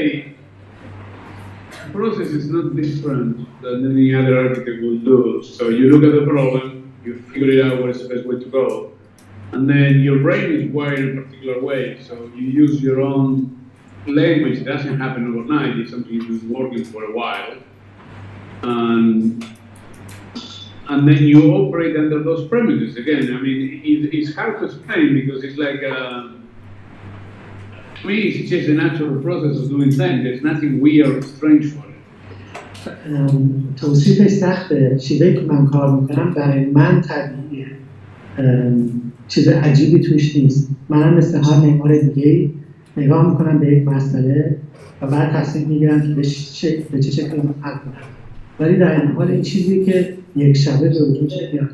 the process is not different than any other architect will do. So you look at the problem, you figure it out what is the best way to go, and then your brain is wired in a particular way. So you use your own language. It doesn't happen overnight. It's something you've been working for a while, and then you operate under those premises. Again, I mean, it's hard to explain because it's like. To me, it's just a natural process of doing things. There's nothing weird or strange for it. توصیفش سخته. چیزایی که من کار میکنم برای من طبیعیه. چیز عجیبی توش نیست. منم مثل هر معمار دیگه‌ای نگاه میکنم به یک مسئله و بعد تصمیم میگیرم که به چه شکلی حل کنم. ولی در این حال این چیزی که یک شبه به وجود میاد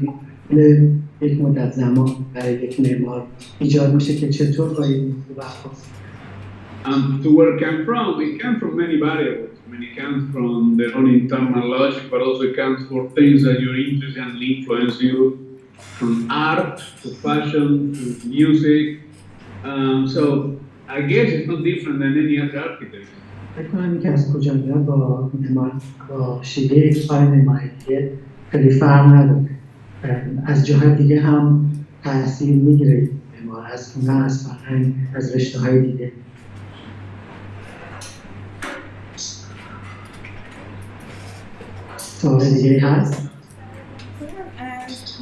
یک مدت زمان برای یک معمار ایجاد میشه که چطور باید این موضوع برخورد To where it came from many variables. I mean, it comes from their own internal logic, but also it comes from things that you're interested and influence you, from art to fashion to music. So I guess it's not different than any other architect. فکر کنم اینکه از کجا میاد با شیوه کار معماری دیگه خیلی فرق نداره. از جهت دیگه هم تاثیر میگیره معمار از هنر، از فرهنگ، از رشته‌های دیگه. سوال دیگه هست؟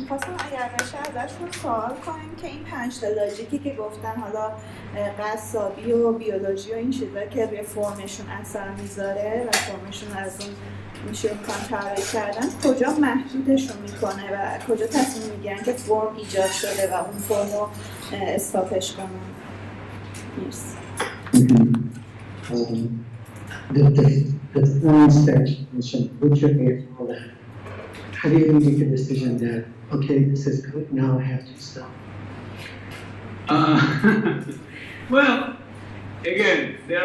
می‌خواستم اگر بشه ازشون سوال کنیم که این 5 تا لاجیکی که گفتن حالا قصابی و بیولوژی و این چیزا که روی فرمشون اثر میذاره و فرمشون از اون میشه امکان طراحی کردن کجا محدودشون میکنه و کجا تصمیم میگیرن که فرم ایجاد شده و اون فرم رو استاپش کنن؟ مرسی. The form section, which are all that. How do you make a decision that, okay, this is good, now I have to stop? Well, again, there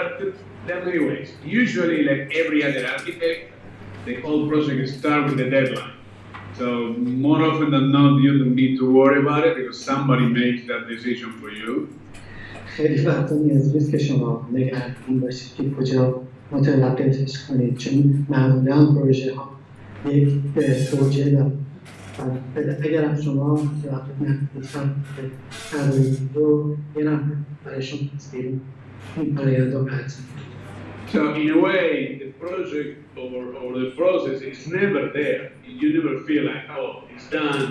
are many ways. Usually, like every other architect, the whole project starts with a deadline. So more often than not, you don't need to worry about it because somebody makes that decision for you. خیلی وقتا نیاز نیست که شما نگران باشید که کجا متوقفش کنید چون معمولا پروژه ها یک توجه دارن اگر هم شما متوقف نکنید طراحی رو یه نفر برایشون تصویر این فرآیند رو قطع. So in a way, the project or the process is never there. You never feel like, oh, it's done,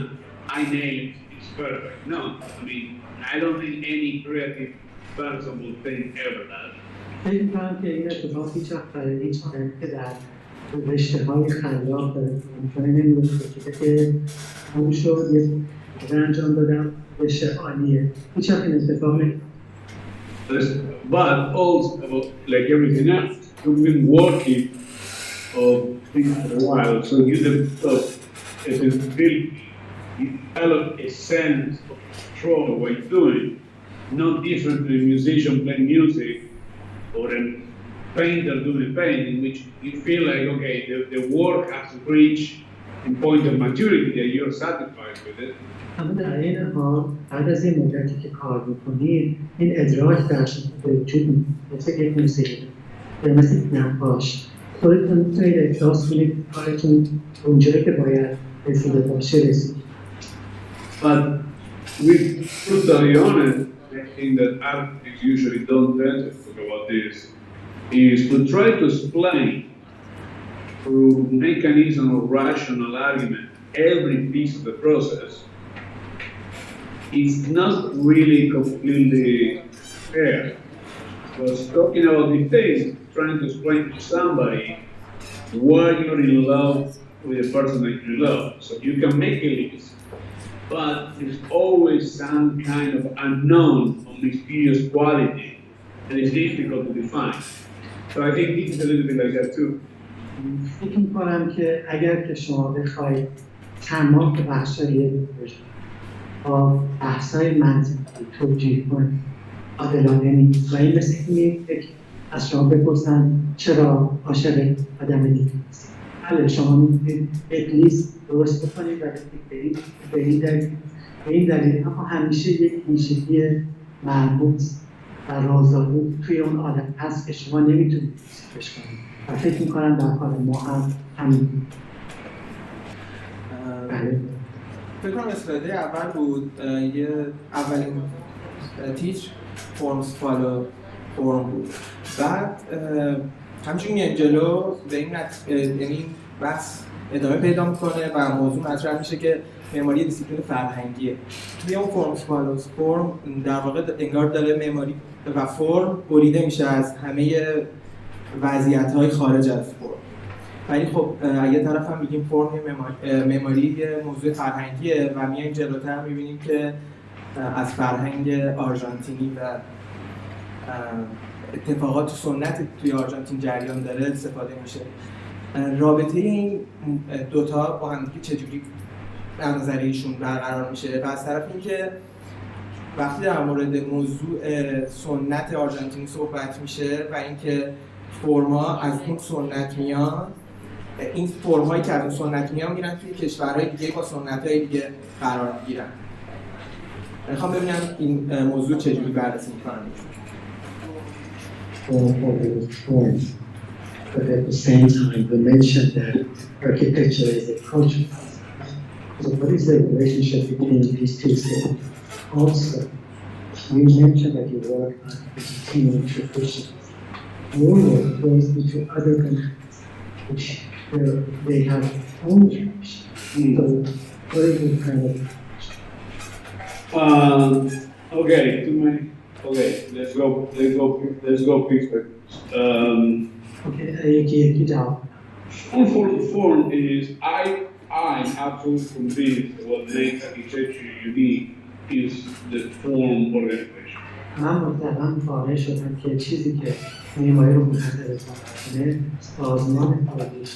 I nailed it, it's perfect. No, I mean, I don't think any creative person will think ever that. فکر می‌کنم که این اتفاق هیچ وقت برای هیچ آدمی که در رشته‌های خلاق ممکنه نمی‌افته که اون شد یه انجام دادم رشته عالیه هیچ وقت این اتفاق But also, like everything else, you've been working on things for a while, so you develop a sense of control of what you're doing. Not different to a musician playing music. or a painter doing a paint in which you feel like, okay, the work has reached a point of maturity that you're satisfied with it. اما در این حال بعد از این مدتی که کار میکنید این ادراک در شما به وجود میاد مثل یک موسیقی یا مثل نقاش خودتون میتونید احساس کنید کارتون اونجایی که باید رسیده باشه رسید. But with brutally honest, I think that artists usually don't tend to talk about this, is to try to explain through mechanism of rational argument every piece of the process is not really completely fair. Because talking about these things, trying to explain to somebody why you're in love with the person that you love. So you can make a list, but there's always some kind of unknown or mysterious quality that is difficult to define. So I think this is a little bit like that too. فکر می‌کنم که اگر که شما بخواید تمام بخش‌های پروژه با بحث‌های منطقی توجیه کنید عادلانه نیست و این مثل اینه که از شما بپرسن چرا عاشق آدم دیگه هستید. بله شما می‌تونید یک لیست درست بکنید و به این دلیل اما همیشه یک ویژگی مربوط و رازآلود توی اون آدم هست که شما نمیتونید توصیفش کنید و فکر می‌کنم در کار ما هم همین. بله. فکر کنم اسلاید اول بود یه اولین تیچ فرمز فالو فرم بود. بعد همچنین میایم جلو به این یعنی بحث ادامه پیدا میکنه و موضوع مطرح میشه که معماری دیسیپلین فرهنگیه. توی اون فرمز فالو فرم در واقع انگار داره معماری و فرم بریده میشه از همه وضعیت‌های خارج از فرم. ولی خب یه طرف هم میگیم فرم معماری یه موضوع فرهنگیه و میایم جلوتر میبینیم که از فرهنگ آرژانتینی و اتفاقات و سنت توی آرژانتین جریان داره استفاده میشه. رابطه این دوتا با هم چجوری در نظر ایشون برقرار میشه و از طرف اینکه وقتی در مورد موضوع سنت آرژانتینی صحبت میشه و اینکه فرما از اون سنت میان، این فرم‌هایی که از اون سنت میان میرن توی کشورهای دیگه با سنت‌های دیگه قرار میگیرن. میخوام ببینم این موضوع چجوری بررسی میکنن. But at the same time, we mentioned that architecture is a culture. So what is the relationship between these two things? Also, you mentioned that you work on continuing traditions. Your work goes into other countries, which they have own traditions. So what is the kind of let's go picture. Okay, yeki jawab. Form is I'm absolutely convinced what makes architecture unique is the form organization. من مطلقاً قانع شدم که چیزی که معماری رو منحصر کنه سازمان پایداری.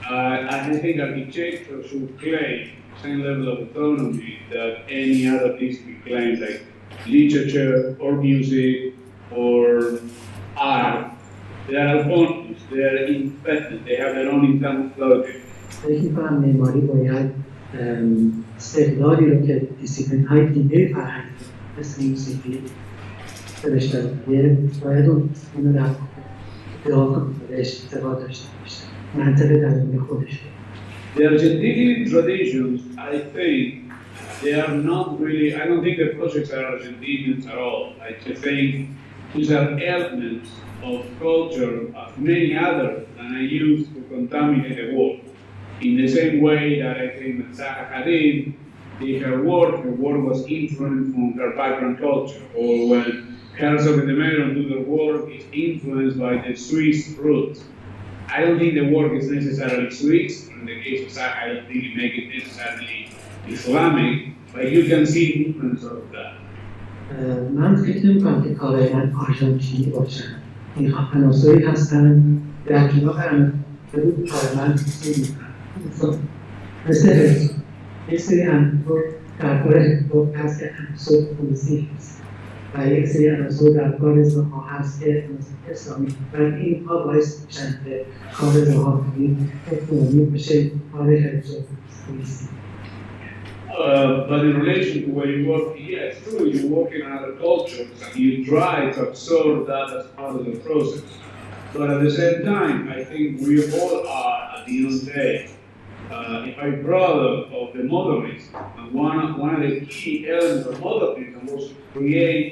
I think architecture should claim the same level of autonomy that any other discipline claims, like literature or music or art. They are autonomous, they are independent, they have their own internal logic. فکر می‌کنم معماری باید استقلالی رو که دیسیپلین‌های دیگه فرهنگی مثل موسیقی داشته باید اون رو ادعا کنه بهش اعتقاد داشته باشه منطق درونی خودش. The Argentinian traditions, I think, they are not really, I don't think the projects are Argentinians at all. I think these are elements of culture of many others that are used to contaminate the world. In the same way that I think that Zaha Hadid did her work was influenced from her background culture. Or when Herzog and the Meron do their work, is influenced by the Swiss roots. I don't think the work is necessarily Swiss. In the case of Zaha, I don't think it makes it necessarily Islamic, but you can see influence of that. من فکر نمی‌کنم که کارهای من آرژانتینی باشن. این عناصری هستن در کنار هم بود کار من مثل یک سری هم در کار هست که عناصر پولیسی هست و یک سری عناصر در کار رضاها هست که عناصر اسلامی و اینها باعث میشن که کار رضاها اقتصادی بشه کار حفظ پلیسی. But in relation to where you work, yeah, it's true, you work in other cultures and you try to absorb that as part of the process. But at the same time, I think we all are, at the end of the day, if I'm proud of the modernism, and one of the key elements of modernism was to create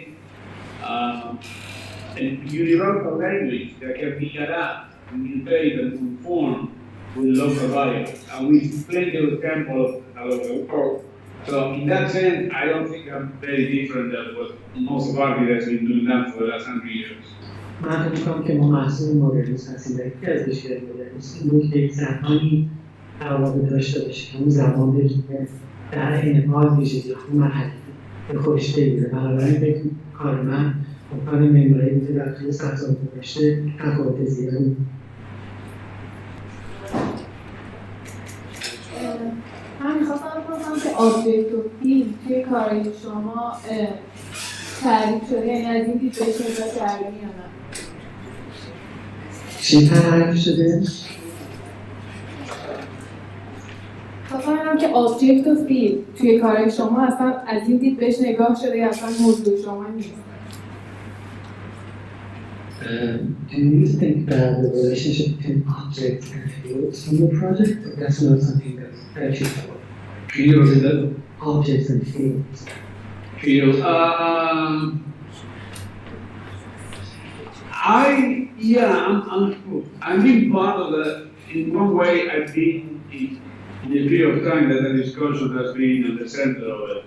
a universal language that can be adapted, mutate, and conform with local variables. And we see plenty of examples all over the world. So in that sense, I don't think I'm very different than what most of architects have been doing that for the last 100 years. من فکر می‌کنم که ما محصول مدرنیسم هستیم و یکی از اشکالات مدرنیسم این بود که یک زبانی روابط داشته باشه که اون زبان بتونه در عین حال ویژگی‌های مرحله‌ای به خودش بگیره. بنابراین فکر کار من با کار معماری که در طول 100 سال گذشته تفاوت زیادی. من می‌خواستم بپرسم که آبجکت و فیلم توی کارهای شما تعریف شده، یعنی از این دید بهش نگاه کردنی یا نه؟ چی تعریف شده؟ خواستم که آبجکت و فیلم توی کارهای شما اصلا از این دید بهش نگاه شده یا اصلا موضوع شما نیست؟ Do you think that the relationship between objects and fields from the project, or that's not something that you follow? Can you repeat that? Objects and fields. Field. I've been part of that. In one way, I've been in the period of time that the discussion has been at the center of it.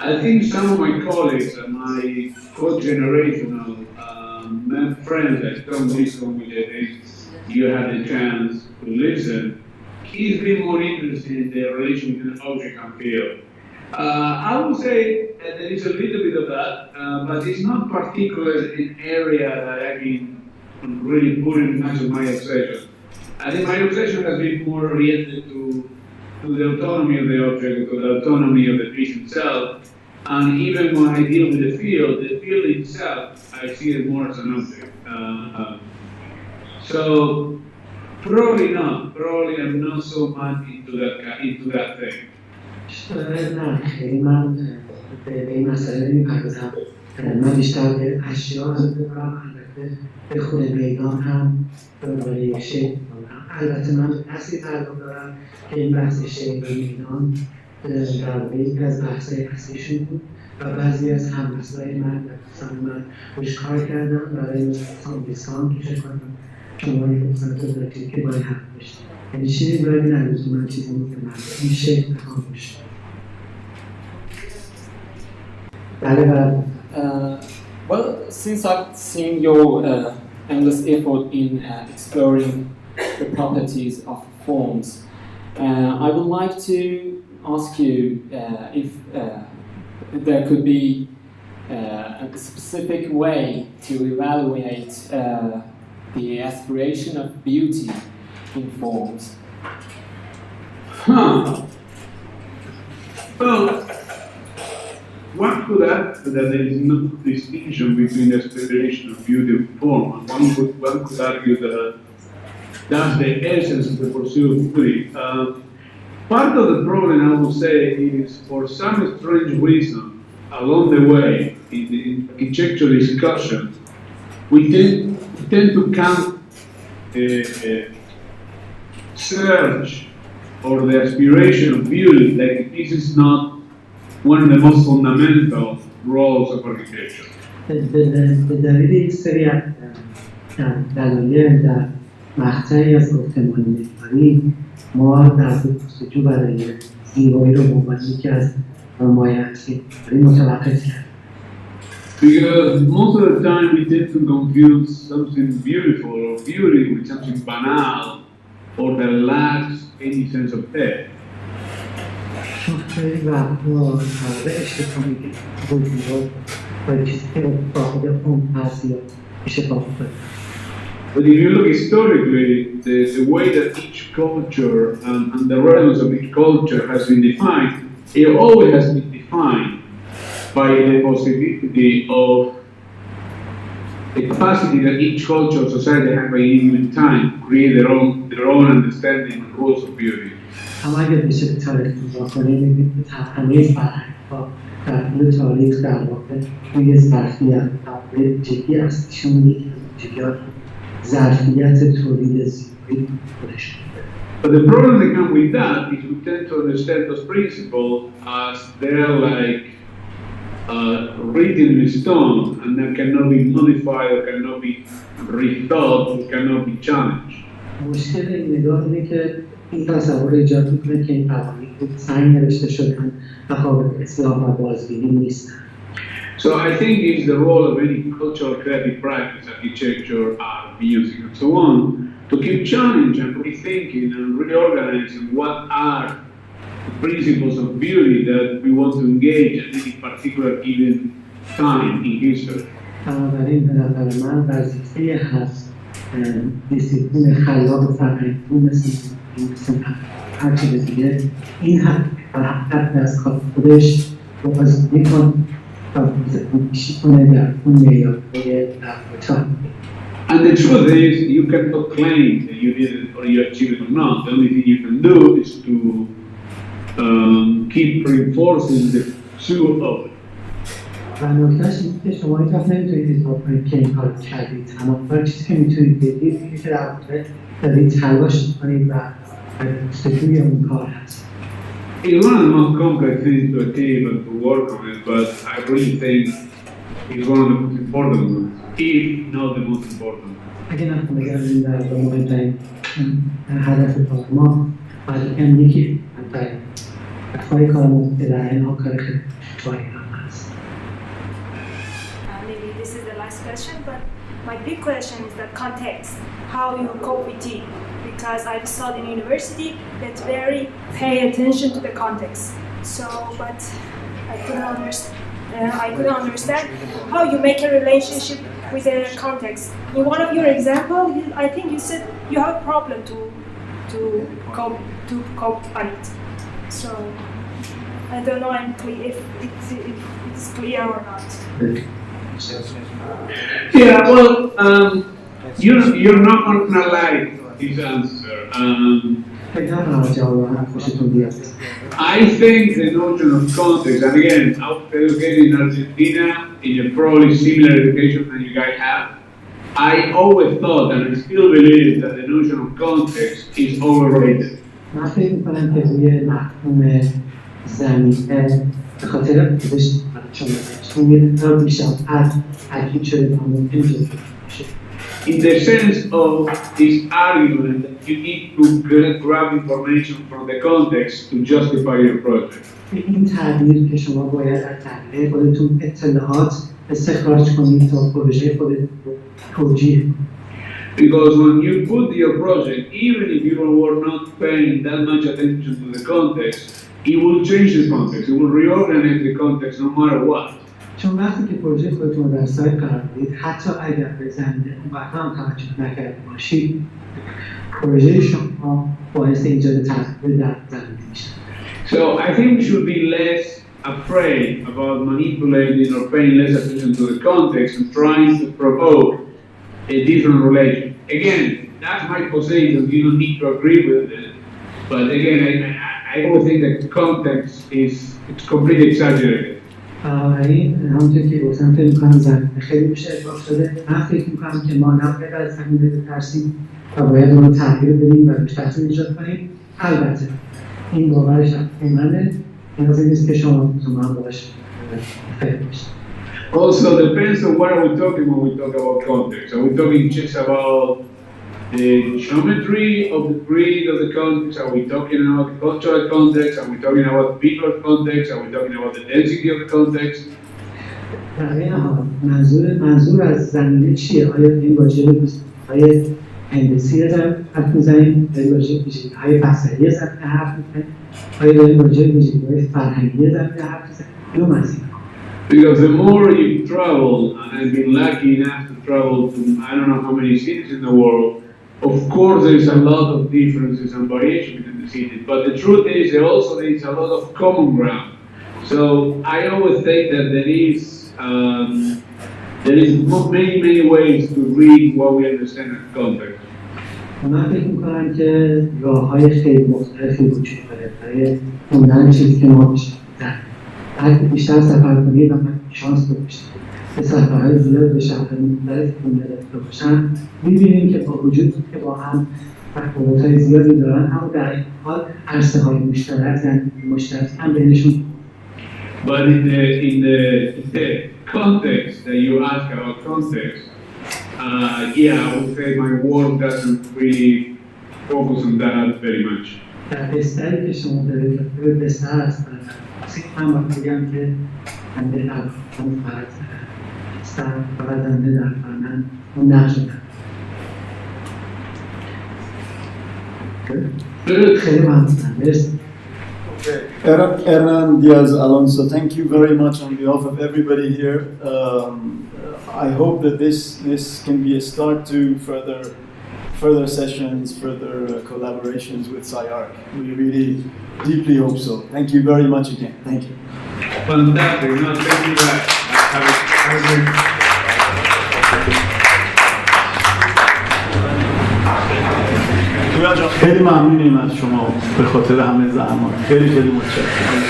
I think some of my colleagues and my co-generational friends that don't listen with it, you had a chance to listen. He's been more interested in the relation between object and field. I would say that there is a little bit of that, but it's not particularly an area that I've been really putting much of my obsession. I think my obsession has been more oriented to the autonomy of the object, to the autonomy of the piece itself. And even when I deal with the field itself, I see it more as an object. So probably not. Probably I'm not so much into that thing. نه خیلی من به این مسئله نمی‌پردازم. من بیشتر به اشیا علاقه دارم، البته به خود میدان هم به عنوان یک شکل دارم. البته من به اصلی تعلق دارم که این بحث شکل میدان در واقع یکی از بحث‌های اصلیشون بود و بعضی از همنسل‌های من من روش کار کردم برای سامبیسان که فکر کنم شما این فرصت رو دارید که باید حق بشید. یعنی چیزی باید نمی‌دونم من چیزی متمرد این شکل بخوام بشه. Well, since I've seen your endless effort in exploring the properties of forms, I would like to ask you if there could be a specific way to evaluate the aspiration of beauty in forms. Well, one could add that there is no distinction between the aspiration of beauty and form. One could argue that that's the essence of the pursuit of beauty. Part of the problem, I would say, is for some strange reason along the way in the architectural discussion, we tend to count search or the aspiration of beauty like this is not one of the most fundamental roles of architecture. به دلیل یک سری دلایل در مقطعی از گفتمان معماری ما در جستجو برای زیبایی رو به عنوان یکی از نمایندگی متوقف کردیم. Because most of the time we tend to confuse something beautiful or beauty with something banal or that lacks any sense of depth. خیلی وقتا به اشتباه میگیم با چیزی که با خود اون هست یا اشتباه کنیم. But if you look historically, the way that each culture and the relevance of each culture has been defined, it always has been defined by the possibility of the capacity that each culture or society has by any given time to create their own understanding and rules of beauty. اما اگر بشه به تاریخ نگاه کنیم می‌بینیم که همه فرهنگ‌ها در طول تاریخ در واقع توی ظرفیت تغییر جدی هستشون یکی از ویژگی‌های ظرفیت تولید زیبایی خودشون. But the problem that comes with that is we tend to understand those principles as they're like written in stone and that cannot be modified, or cannot be rethought, or cannot be challenged. مشکل این نگاه اینه که این تصور ایجاد میکنه که این قوانین سنگ نوشته شدن و قابل اصلاح و بازبینی نیستن. So I think it's the role of any cultural creative practice, architecture, art, music, and so on, to keep challenging and rethinking and reorganizing what are the principles of beauty that we want to engage at any particular given time in history. بنابراین به نظر من وظیفه هست دیسیپلین خلاق فرهنگی مثل هر چیز دیگه این حقیقت از کار خودش بازدید کن و بازدیدشی کنه در اون معیارهای رفتار. And the truth is, you cannot claim that you did it or you achieved it or not. The only thing you can do is to keep reinforcing the pursuit of it. و نکتهش اینه که شما هیچ وقت نمیتونید اثبات کنید که این کار کردید. تمام چیزی که میتونید بگید اینه که در واقع دارید تلاش میکنید و جستجوی اون کار هست. It's one of the most complex things to achieve and to work on it, but I really think it's one of the most important ones, if not the most important. اگه نخون بگردیم در مهمترین هدف کار ما باید یکی افای کار ما که در این ها کار خیلی جایی هم هست. Maybe this is the last question, but my big question is the context, how you cope with it. Because I've studied in university that very pay attention to the context. So, but I couldn't understand how you make a relationship with the context. In one of your examples, I think you said you have a problem to cope on it. So, I don't know if it's clear or not. Yeah, well, you're not gonna like his answer. I think the notion of context, and again, I was educated in Argentina in a probably similar education than you guys have. I always thought, and I still believe, that the notion of context is overrated. من فکر می‌کنم که روی مفهوم زمینه به خاطر پوزش چون یه طور بیشتر از تاکید شده تا ممکن جزئی بشه. In the sense of this argument that you need to grab information from the context to justify your project. این تعبیر که شما باید از تحلیل خودتون اطلاعات استخراج کنید تا پروژه خودتون رو توجیه کنید. Because when you put your project, even if you were not paying that much attention to the context, it will change the context. It will reorganize the context no matter what. چون وقتی که پروژه خودتون رو در سایت قرار بدید، حتی اگر به زنده اونقدر هم توجه نکرده باشید، پروژه شما باعث ایجاد تغییر در زمینه میشه. So I think we should be less afraid about manipulating or paying less attention to the context and trying to provoke a different relation. Again, that's my position. You don't need to agree with it. But again, I always think that context it's completely exaggerated. این همونطور که گفتم فکر می‌کنم زمینه خیلی میشه اضافه شده. من فکر می‌کنم که ما نباید از زمینه بترسیم و باید اون رو تغییر بدیم و روش تاثیر ایجاد کنیم. البته این باورش منه، نیازی نیست که شما باش خیلی بشید. Also depends on what are we talking when we talk about context. Are we talking just about the geometry of the grid of the context? Are we talking about the cultural context? Are we talking about the people context? Are we talking about the density of the context? منظور از زمینه چیه؟ آیا این واژه های هندسی حرف میزنیم؟ این واژه ویژگی‌های بصری زمینه حرف میزنیم؟ آیا این واژه ویژگی‌های فرهنگی زمینه حرف میزنیم؟ اینو مسئله. Because the more you travel, and I've been lucky enough to travel to I don't know how many cities in the world, of course there is a lot of differences and variation between the cities, but the truth is there is a lot of common ground. So I always think that there is many ways to read what we understand as context. من فکر میکنم که راه‌های خیلی مختلفی وجود داره برای خوندن چیزی که ما میشه. اگه بیشتر سفر کنید و من شانس باشید به سفرهای زیاد به شهرهای مختلف خونده داشته باشن، می‌بینیم که با وجود که با هم تفاوت‌های زیادی دارن، اما در این حال عرصه‌های مشترک هم بینشون. But in the context that you ask about context, yeah, I would say my work doesn't really focus on that very much. در بستری که شما دارید به بستر هست من باید بگم که من به افغان فقط زنده در فرمن اون نقش دارم. خیلی ممنونم. مرسی. Hernan Diaz Alonso, thank you very much on behalf of everybody here. I hope that this can be a start to further sessions, further collaborations with Sci Arch. We really deeply hope so. Thank you very much again. Thank you. Fantastic. No, thank you guys. Have a great پویان جان خیلی ممنونیم از شما به خاطر همه زحمات. خیلی متشکرم.